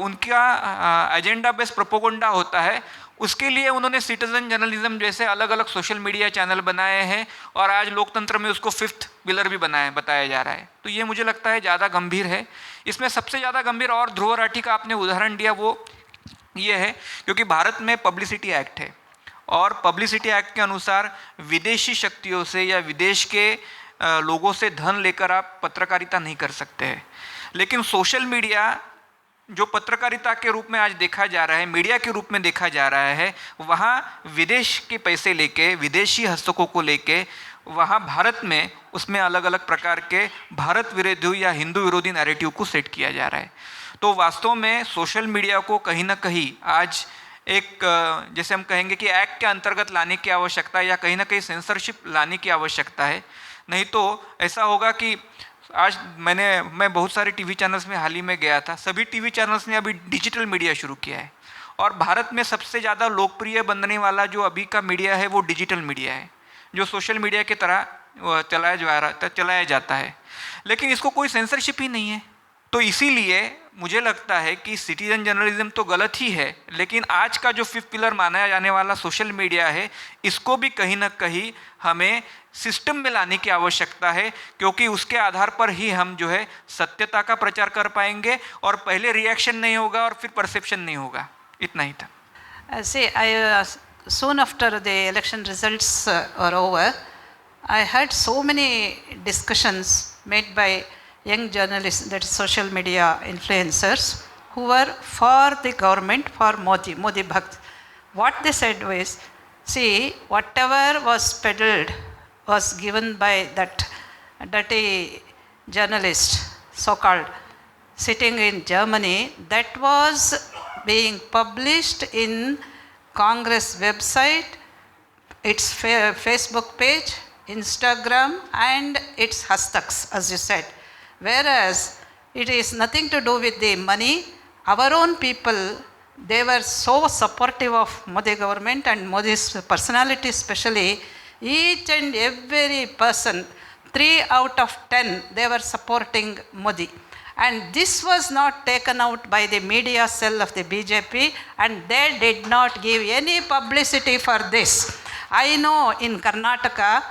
उनका एजेंडा बेस्ड प्रोपोगंडा होता है, उसके लिए उन्होंने सिटीजन जर्नलिज्म जैसे अलग अलग सोशल मीडिया चैनल बनाए हैं, और आज लोकतंत्र में उसको 5th पिलर भी बताया जा रहा है। तो ये मुझे लगता है ज़्यादा गंभीर है। इसमें सबसे ज़्यादा गंभीर, और ध्रुव राठी का आपने उदाहरण दिया, वो ये है क्योंकि भारत में पब्लिसिटी एक्ट है, और पब्लिसिटी एक्ट के अनुसार विदेशी शक्तियों से या विदेश के लोगों से धन लेकर आप पत्रकारिता नहीं कर सकते हैं। लेकिन सोशल मीडिया जो पत्रकारिता के रूप में आज देखा जा रहा है, मीडिया के रूप में देखा जा रहा है, वहाँ विदेश के पैसे लेके, विदेशी हस्तकों को लेके, वहाँ भारत में उसमें अलग अलग प्रकार के भारत विरोधी या हिंदू विरोधी नैरेटिव को सेट किया जा रहा है। तो वास्तव में सोशल मीडिया को कहीं ना कहीं आज एक जैसे हम कहेंगे कि एक्ट के अंतर्गत लाने की आवश्यकता है, या कहीं ना कहीं सेंसरशिप लाने की आवश्यकता है। नहीं तो ऐसा होगा कि आज मैं बहुत सारे टीवी चैनल्स में हाल ही में गया था, सभी टीवी चैनल्स ने अभी डिजिटल मीडिया शुरू किया है, और भारत में सबसे ज़्यादा लोकप्रिय बनने वाला जो अभी का मीडिया है वो डिजिटल मीडिया है, जो सोशल मीडिया की तरह चलाया जाता है। लेकिन इसको कोई सेंसरशिप ही नहीं है। तो इसीलिए मुझे लगता है कि सिटीजन जर्नलिज्म तो गलत ही है, लेकिन आज का जो 5th पिलर माना जाने वाला सोशल मीडिया है, इसको भी कहीं ना कहीं हमें सिस्टम में लाने की आवश्यकता है, क्योंकि उसके आधार पर ही हम जो है सत्यता का प्रचार कर पाएंगे, और पहले रिएक्शन नहीं होगा और फिर परसेप्शन नहीं होगा। इतना ही था। Soon after the election results are over, I had so many discussions made by young journalists, that is social media influencers, who were for the government, for Modi Bhakt. What they said was, see, whatever was peddled was given by that dirty journalist, so-called, sitting in Germany, that was being published in Congress website, its Facebook page, Instagram, and its hashtags, as you said. Whereas it is nothing to do with the money. Our own people, they were so supportive of Modi government and Modi's personality especially. Each and every person, 3 out of 10, they were supporting Modi. And this was not taken out by the media cell of the BJP, and they did not give any publicity for this. I know in Karnataka,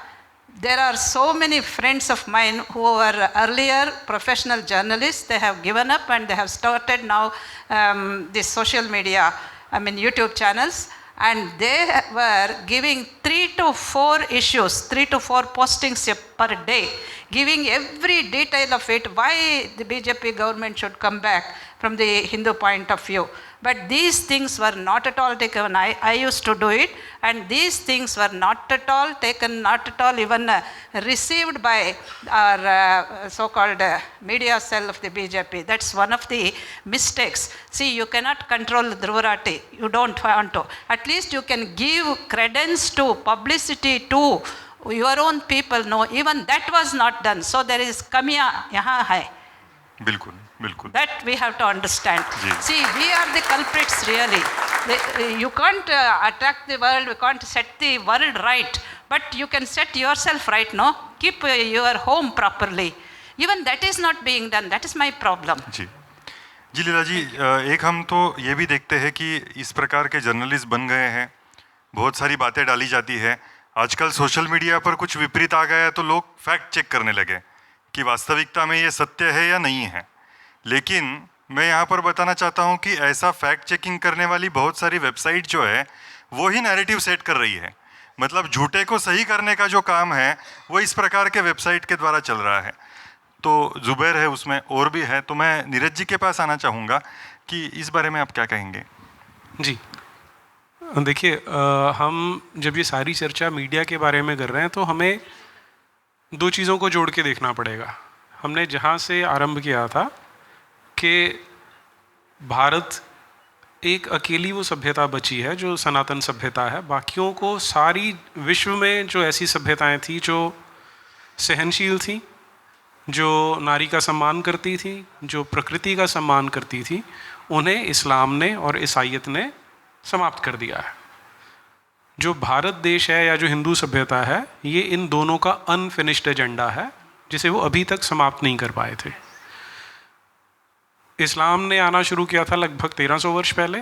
there are so many friends of mine who were earlier professional journalists. They have given up and they have started now this social media, YouTube channels. And they were giving 3 to 4 issues, 3 to 4 postings per day, giving every detail of it, why the BJP government should come back from the Hindu point of view. But these things were not at all taken. I used to do it, and these things were not at all taken, not at all even received by our so-called media cell of the BJP. That's one of the mistakes. See, you cannot control Dhruvarati. You don't want to. At least you can give credence to, publicity to your own people. No, even that was not done. So there is kamiya yahan hai. बिल्कुल बिल्कुल That we have to understand. Ji. See, we are the culprits really. You can't attack the world, you can't set the world right, but you can set yourself right, no? Keep your home properly. Even that is not being done. That is my problem. जी जी लीला जी, एक हम तो ये भी देखते हैं कि इस प्रकार के जर्नलिस्ट बन गए हैं, बहुत सारी बातें डाली जाती है। आजकल सोशल मीडिया पर कुछ विपरीत आ गया है तो लोग फैक्ट चेक करने लगे कि वास्तविकता में ये सत्य है या नहीं है। लेकिन मैं यहाँ पर बताना चाहता हूँ कि ऐसा फैक्ट चेकिंग करने वाली बहुत सारी वेबसाइट जो है वो ही नैरेटिव सेट कर रही है। मतलब झूठे को सही करने का जो काम है वो इस प्रकार के वेबसाइट के द्वारा चल रहा है। तो जुबैर है उसमें और भी है, तो मैं नीरज जी के पास आना चाहूँगा कि इस बारे में आप क्या कहेंगे। जी देखिए, हम जब ये सारी चर्चा मीडिया के बारे में कर रहे हैं तो हमें 2 चीज़ों को जोड़ के देखना पड़ेगा। हमने जहाँ से आरंभ किया था कि भारत एक अकेली वो सभ्यता बची है जो सनातन सभ्यता है, बाकियों को सारी विश्व में जो ऐसी सभ्यताएं थी जो सहनशील थी, जो नारी का सम्मान करती थी, जो प्रकृति का सम्मान करती थी, उन्हें इस्लाम ने और ईसाईयत ने समाप्त कर दिया है। जो भारत देश है या जो हिंदू सभ्यता है, ये इन दोनों का अनफिनिश्ड एजेंडा है जिसे वो अभी तक समाप्त नहीं कर पाए थे। इस्लाम ने आना शुरू किया था लगभग 1300 वर्ष पहले,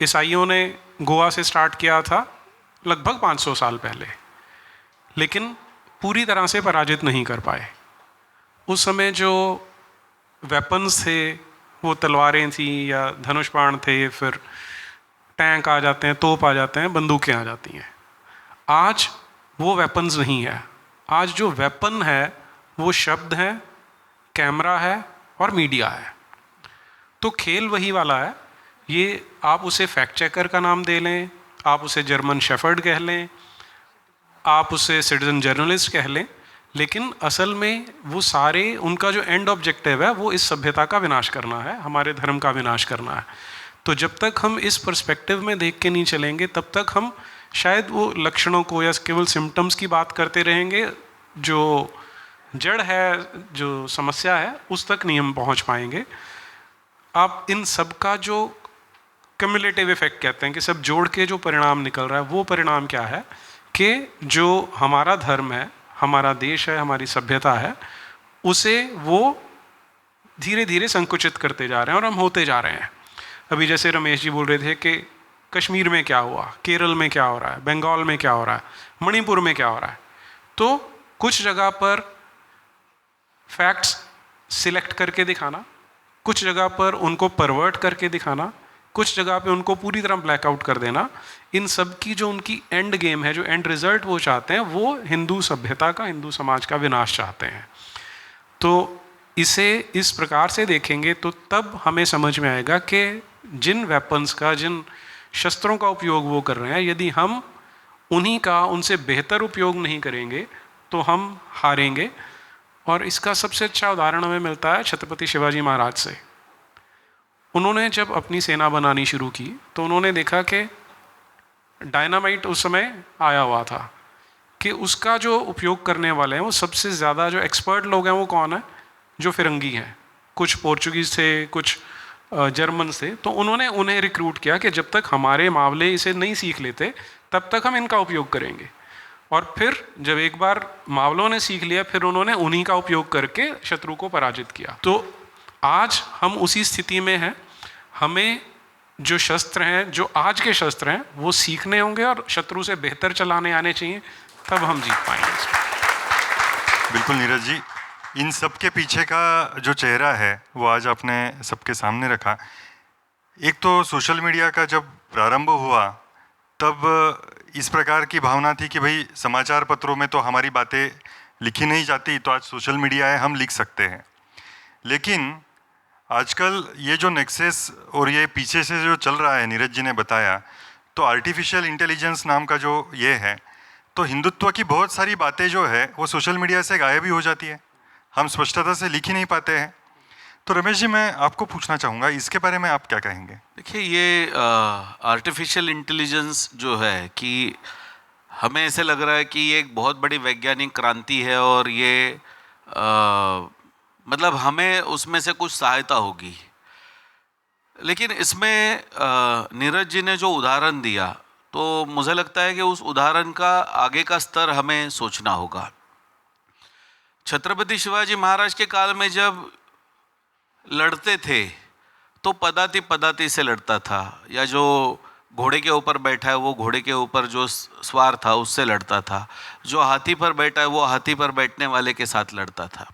ईसाइयों ने गोवा से स्टार्ट किया था लगभग 500 साल पहले, लेकिन पूरी तरह से पराजित नहीं कर पाए। उस समय जो वेपन्स थे वो तलवारें थी या धनुष बाण थे, फिर टैंक आ जाते हैं, तोप आ जाते हैं, बंदूकें आ जाती हैं। आज वो वेपन्स नहीं है। आज जो वेपन है वो शब्द है, कैमरा है और मीडिया है। तो खेल वही वाला है। ये आप उसे फैक्ट चेकर का नाम दे लें, आप उसे जर्मन शेफर्ड कह लें, आप उसे सिटीजन जर्नलिस्ट कह लें, लेकिन असल में वो सारे, उनका जो एंड ऑब्जेक्टिव है वो इस सभ्यता का विनाश करना है, हमारे धर्म का विनाश करना है। तो जब तक हम इस पर्सपेक्टिव में देख के नहीं चलेंगे तब तक हम शायद वो लक्षणों को या केवल सिम्टम्स की बात करते रहेंगे, जो जड़ है, जो समस्या है, उस तक नहीं हम पहुंच पाएंगे। आप इन सब का जो क्यूमुलेटिव इफेक्ट कहते हैं कि सब जोड़ के जो परिणाम निकल रहा है, वो परिणाम क्या है कि जो हमारा धर्म है, हमारा देश है, हमारी सभ्यता है, उसे वो धीरे धीरे संकुचित करते जा रहे हैं और हम होते जा रहे हैं। अभी जैसे रमेश जी बोल रहे थे कि कश्मीर में क्या हुआ, केरल में क्या हो रहा है, बंगाल में क्या हो रहा है, मणिपुर में क्या हो रहा है। तो कुछ जगह पर फैक्ट्स सिलेक्ट करके दिखाना, कुछ जगह पर उनको परवर्ट करके दिखाना, कुछ जगह पे उनको पूरी तरह ब्लैकआउट कर देना, इन सब की जो उनकी एंड गेम है, जो एंड रिजल्ट वो चाहते हैं, वो हिंदू सभ्यता का, हिंदू समाज का विनाश चाहते हैं। तो इसे इस प्रकार से देखेंगे तो तब हमें समझ में आएगा कि जिन वेपन्स का, जिन शस्त्रों का उपयोग वो कर रहे हैं, यदि हम उन्हीं का, उनसे बेहतर उपयोग नहीं करेंगे तो हम हारेंगे। और इसका सबसे अच्छा उदाहरण हमें मिलता है छत्रपति शिवाजी महाराज से। उन्होंने जब अपनी सेना बनानी शुरू की तो उन्होंने देखा कि डायनामाइट उस समय आया हुआ था, कि उसका जो उपयोग करने वाले हैं वो सबसे ज़्यादा जो एक्सपर्ट लोग हैं वो कौन है, जो फिरंगी हैं। कुछ पोर्चुगीज़ थे, कुछ जर्मन थे। तो उन्होंने उन्हें रिक्रूट किया कि जब तक हमारे मावले इसे नहीं सीख लेते तब तक हम इनका उपयोग करेंगे। और फिर जब एक बार मावलों ने सीख लिया, फिर उन्होंने उन्हीं का उपयोग करके शत्रु को पराजित किया। तो आज हम उसी स्थिति में हैं। हमें जो शस्त्र हैं, जो आज के शस्त्र हैं, वो सीखने होंगे और शत्रु से बेहतर चलाने आने चाहिए, तब हम जीत पाएंगे। बिल्कुल नीरज जी, इन सब के पीछे का जो चेहरा है वो आज आपने सबके सामने रखा। एक तो सोशल मीडिया का जब प्रारंभ हुआ तब इस प्रकार की भावना थी कि भाई समाचार पत्रों में तो हमारी बातें लिखी नहीं जाती, तो आज सोशल मीडिया है, हम लिख सकते हैं। लेकिन आजकल ये जो नेक्सस और ये पीछे से जो चल रहा है, नीरज जी ने बताया, तो आर्टिफिशियल इंटेलिजेंस नाम का जो ये है, तो हिंदुत्व की बहुत सारी बातें जो है वो सोशल मीडिया से गायब ही हो जाती है, हम स्पष्टता से लिख ही नहीं पाते हैं। तो रमेश जी, मैं आपको पूछना चाहूँगा, इसके बारे में आप क्या कहेंगे? देखिए, ये आर्टिफिशियल इंटेलिजेंस जो है कि हमें ऐसे लग रहा है कि ये एक बहुत बड़ी वैज्ञानिक क्रांति है और ये मतलब हमें उसमें से कुछ सहायता होगी। लेकिन इसमें नीरज जी ने जो उदाहरण दिया, तो मुझे लगता है कि उस उदाहरण का आगे का स्तर हमें सोचना होगा। छत्रपति शिवाजी महाराज के काल में जब लड़ते थे तो पदाती पदाती से लड़ता था, या जो घोड़े के ऊपर बैठा है वो घोड़े के ऊपर जो सवार था उससे लड़ता था, जो हाथी पर बैठा है वो हाथी पर बैठने वाले के साथ लड़ता था।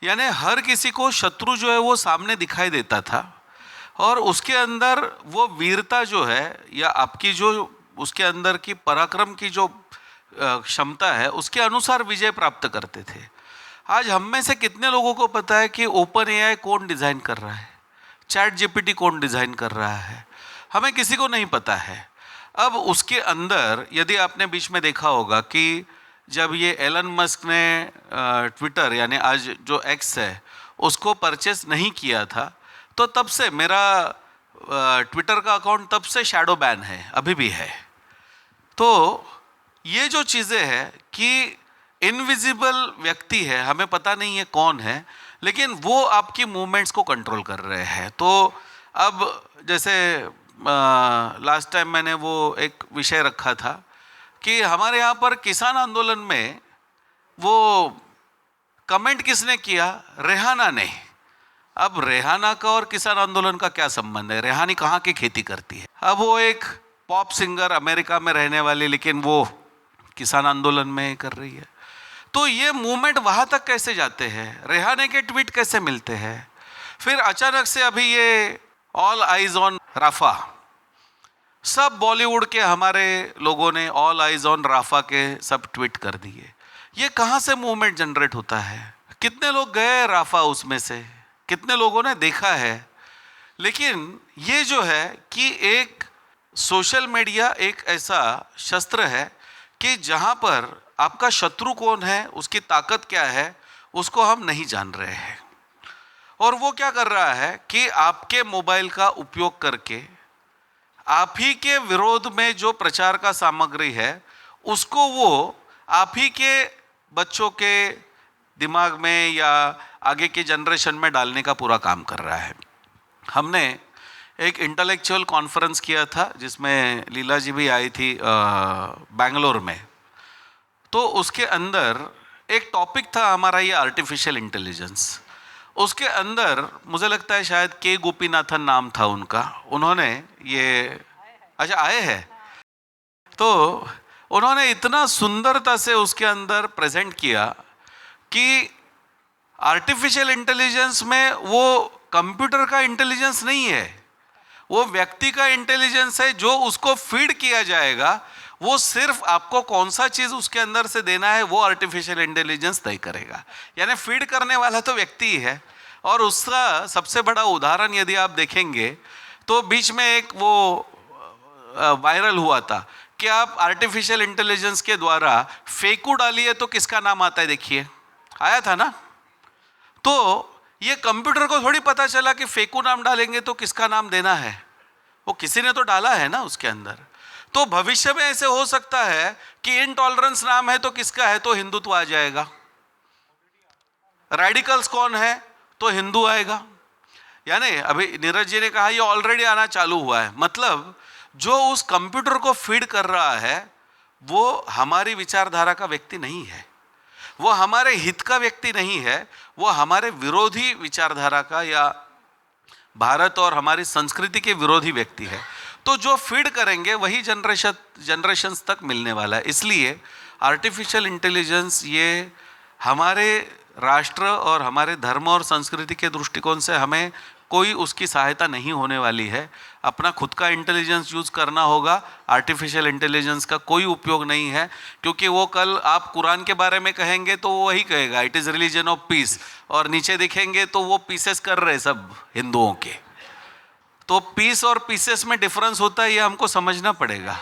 यानी हर किसी को शत्रु जो है वो सामने दिखाई देता था और उसके अंदर वो वीरता जो है या आपकी जो उसके अंदर की पराक्रम की जो क्षमता है उसके अनुसार विजय प्राप्त करते थे। आज हम में से कितने लोगों को पता है कि ओपन एआई कौन डिज़ाइन कर रहा है, चैट जीपीटी कौन डिज़ाइन कर रहा है? हमें किसी को नहीं पता है। अब उसके अंदर यदि आपने बीच में देखा होगा कि जब ये एलन मस्क ने ट्विटर यानी आज जो एक्स है उसको परचेस नहीं किया था, तो तब से मेरा ट्विटर का अकाउंट तब से शैडो बैन है, अभी भी है। तो ये जो चीज़ें हैं कि इनविजिबल व्यक्ति है, हमें पता नहीं है कौन है, लेकिन वो आपकी मूवमेंट्स को कंट्रोल कर रहे हैं। तो अब जैसे लास्ट टाइम मैंने वो एक विषय रखा था कि हमारे यहाँ पर किसान आंदोलन में वो कमेंट किसने किया? रेहाना ने। अब रेहाना का और किसान आंदोलन का क्या संबंध है? रेहानी कहाँ की खेती करती है? अब वो एक पॉप सिंगर अमेरिका में रहने वाली, लेकिन वो किसान आंदोलन में कर रही है। तो ये मूवमेंट वहाँ तक कैसे जाते हैं? रेहाने के ट्वीट कैसे मिलते हैं? फिर अचानक से अभी ये ऑल आइज ऑन राफा, सब बॉलीवुड के हमारे लोगों ने ऑल आइज ऑन राफा के सब ट्वीट कर दिए। ये कहाँ से मूवमेंट जनरेट होता है? कितने लोग गए राफा, उसमें से कितने लोगों ने देखा है? लेकिन ये जो है कि एक सोशल मीडिया एक ऐसा शस्त्र है कि जहाँ पर आपका शत्रु कौन है, उसकी ताकत क्या है, उसको हम नहीं जान रहे हैं। और वो क्या कर रहा है कि आपके मोबाइल का उपयोग करके आप ही के विरोध में जो प्रचार का सामग्री है उसको वो आप ही के बच्चों के दिमाग में या आगे के जनरेशन में डालने का पूरा काम कर रहा है। हमने एक इंटेलेक्चुअल कॉन्फ्रेंस किया था जिसमें लीला जी भी आई थी बेंगलोर में। तो उसके अंदर एक टॉपिक था हमारा ये आर्टिफिशियल इंटेलिजेंस। उसके अंदर मुझे लगता है शायद के गोपीनाथन नाम था उनका, उन्होंने ये अच्छा आए हैं, तो उन्होंने इतना सुंदरता से उसके अंदर प्रेजेंट किया कि आर्टिफिशियल इंटेलिजेंस में वो कंप्यूटर का इंटेलिजेंस नहीं है, वो व्यक्ति का इंटेलिजेंस है। जो उसको फीड किया जाएगा वो सिर्फ आपको कौन सा चीज़ उसके अंदर से देना है वो आर्टिफिशियल इंटेलिजेंस तय करेगा। यानी फीड करने वाला तो व्यक्ति ही है। और उसका सबसे बड़ा उदाहरण यदि आप देखेंगे तो बीच में एक वो वायरल हुआ था कि आप आर्टिफिशियल इंटेलिजेंस के द्वारा फेकू डालिए तो किसका नाम आता है? देखिए, आया था ना। तो ये कंप्यूटर को थोड़ी पता चला कि फेकू नाम डालेंगे तो किसका नाम देना है, वो किसी ने तो डाला है ना उसके अंदर। तो भविष्य में ऐसे हो सकता है कि इनटॉलरेंस नाम है तो किसका है, तो हिंदुत्व आ जाएगा। रेडिकल्स कौन है तो हिंदू आएगा। यानी अभी नीरज जी ने कहा ये ऑलरेडी आना चालू हुआ है। मतलब जो उस कंप्यूटर को फीड कर रहा है वो हमारी विचारधारा का व्यक्ति नहीं है, वो हमारे हित का व्यक्ति नहीं है, वो हमारे विरोधी विचारधारा का या भारत और हमारी संस्कृति के विरोधी व्यक्ति है। तो जो फीड करेंगे वही जनरेशंस तक मिलने वाला है। इसलिए आर्टिफिशियल इंटेलिजेंस ये हमारे राष्ट्र और हमारे धर्म और संस्कृति के दृष्टिकोण से हमें कोई उसकी सहायता नहीं होने वाली है। अपना खुद का इंटेलिजेंस यूज़ करना होगा, आर्टिफिशियल इंटेलिजेंस का कोई उपयोग नहीं है, क्योंकि वो कल आप कुरान के बारे में कहेंगे तो वो वही कहेगा it is religion of piece, और नीचे दिखेंगे तो वो पीसेस कर रहे सब हिंदुओं के। तो पीस और पीसेस में डिफरेंस होता है, ये हमको समझना पड़ेगा।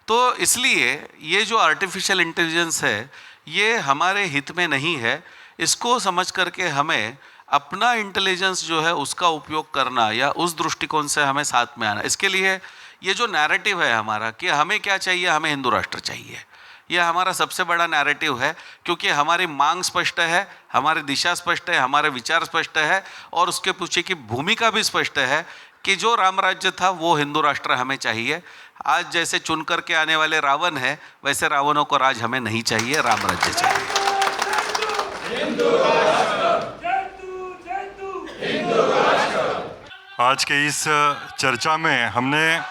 तो इसलिए ये जो आर्टिफिशियल इंटेलिजेंस है ये हमारे हित में नहीं है। इसको समझ करके हमें अपना इंटेलिजेंस जो है उसका उपयोग करना, या उस दृष्टिकोण से हमें साथ में आना। इसके लिए ये जो नैरेटिव है हमारा कि हमें क्या चाहिए, हमें हिंदू राष्ट्र चाहिए, यह हमारा सबसे बड़ा नैरेटिव है, क्योंकि हमारी मांग स्पष्ट है, हमारी दिशा स्पष्ट है, हमारे विचार स्पष्ट है, और उसके पीछे की भूमिका भी स्पष्ट है कि जो राम राज्य था वो हिंदू राष्ट्र हमें चाहिए। आज जैसे चुन करके आने वाले रावण है, वैसे रावणों को राज हमें नहीं चाहिए, राम राज्य चाहिए। आज के इस चर्चा में हमने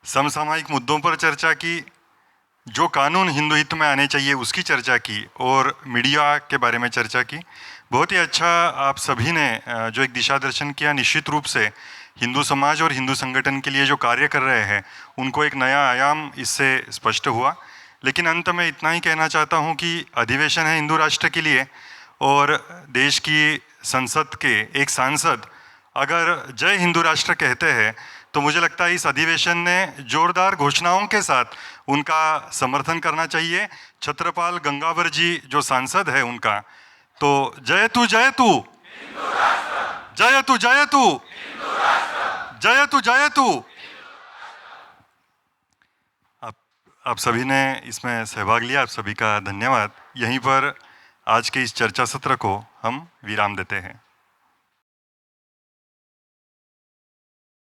समसामयिक मुद्दों पर चर्चा की, जो कानून हिंदू हित में आने चाहिए उसकी चर्चा की, और मीडिया के बारे में चर्चा की। बहुत ही अच्छा आप सभी ने जो एक दिशा दर्शन किया। निश्चित रूप से हिंदू समाज और हिंदू संगठन के लिए जो कार्य कर रहे हैं उनको एक नया आयाम इससे स्पष्ट हुआ। लेकिन अंत में इतना ही कहना चाहता हूं कि अधिवेशन है हिंदू राष्ट्र के लिए, और देश की संसद के एक सांसद अगर जय हिंदू राष्ट्र कहते हैं तो मुझे लगता है इस अधिवेशन ने जोरदार घोषणाओं के साथ उनका समर्थन करना चाहिए। छत्रपाल गंगावर जी जो सांसद है उनका, तो जय तू जय तू, जय तू जय तू, जय तू जय तू। आप सभी ने इसमें सहभाग लिया, आप सभी का धन्यवाद। यहीं पर आज के इस चर्चा सत्र को हम विराम देते हैं।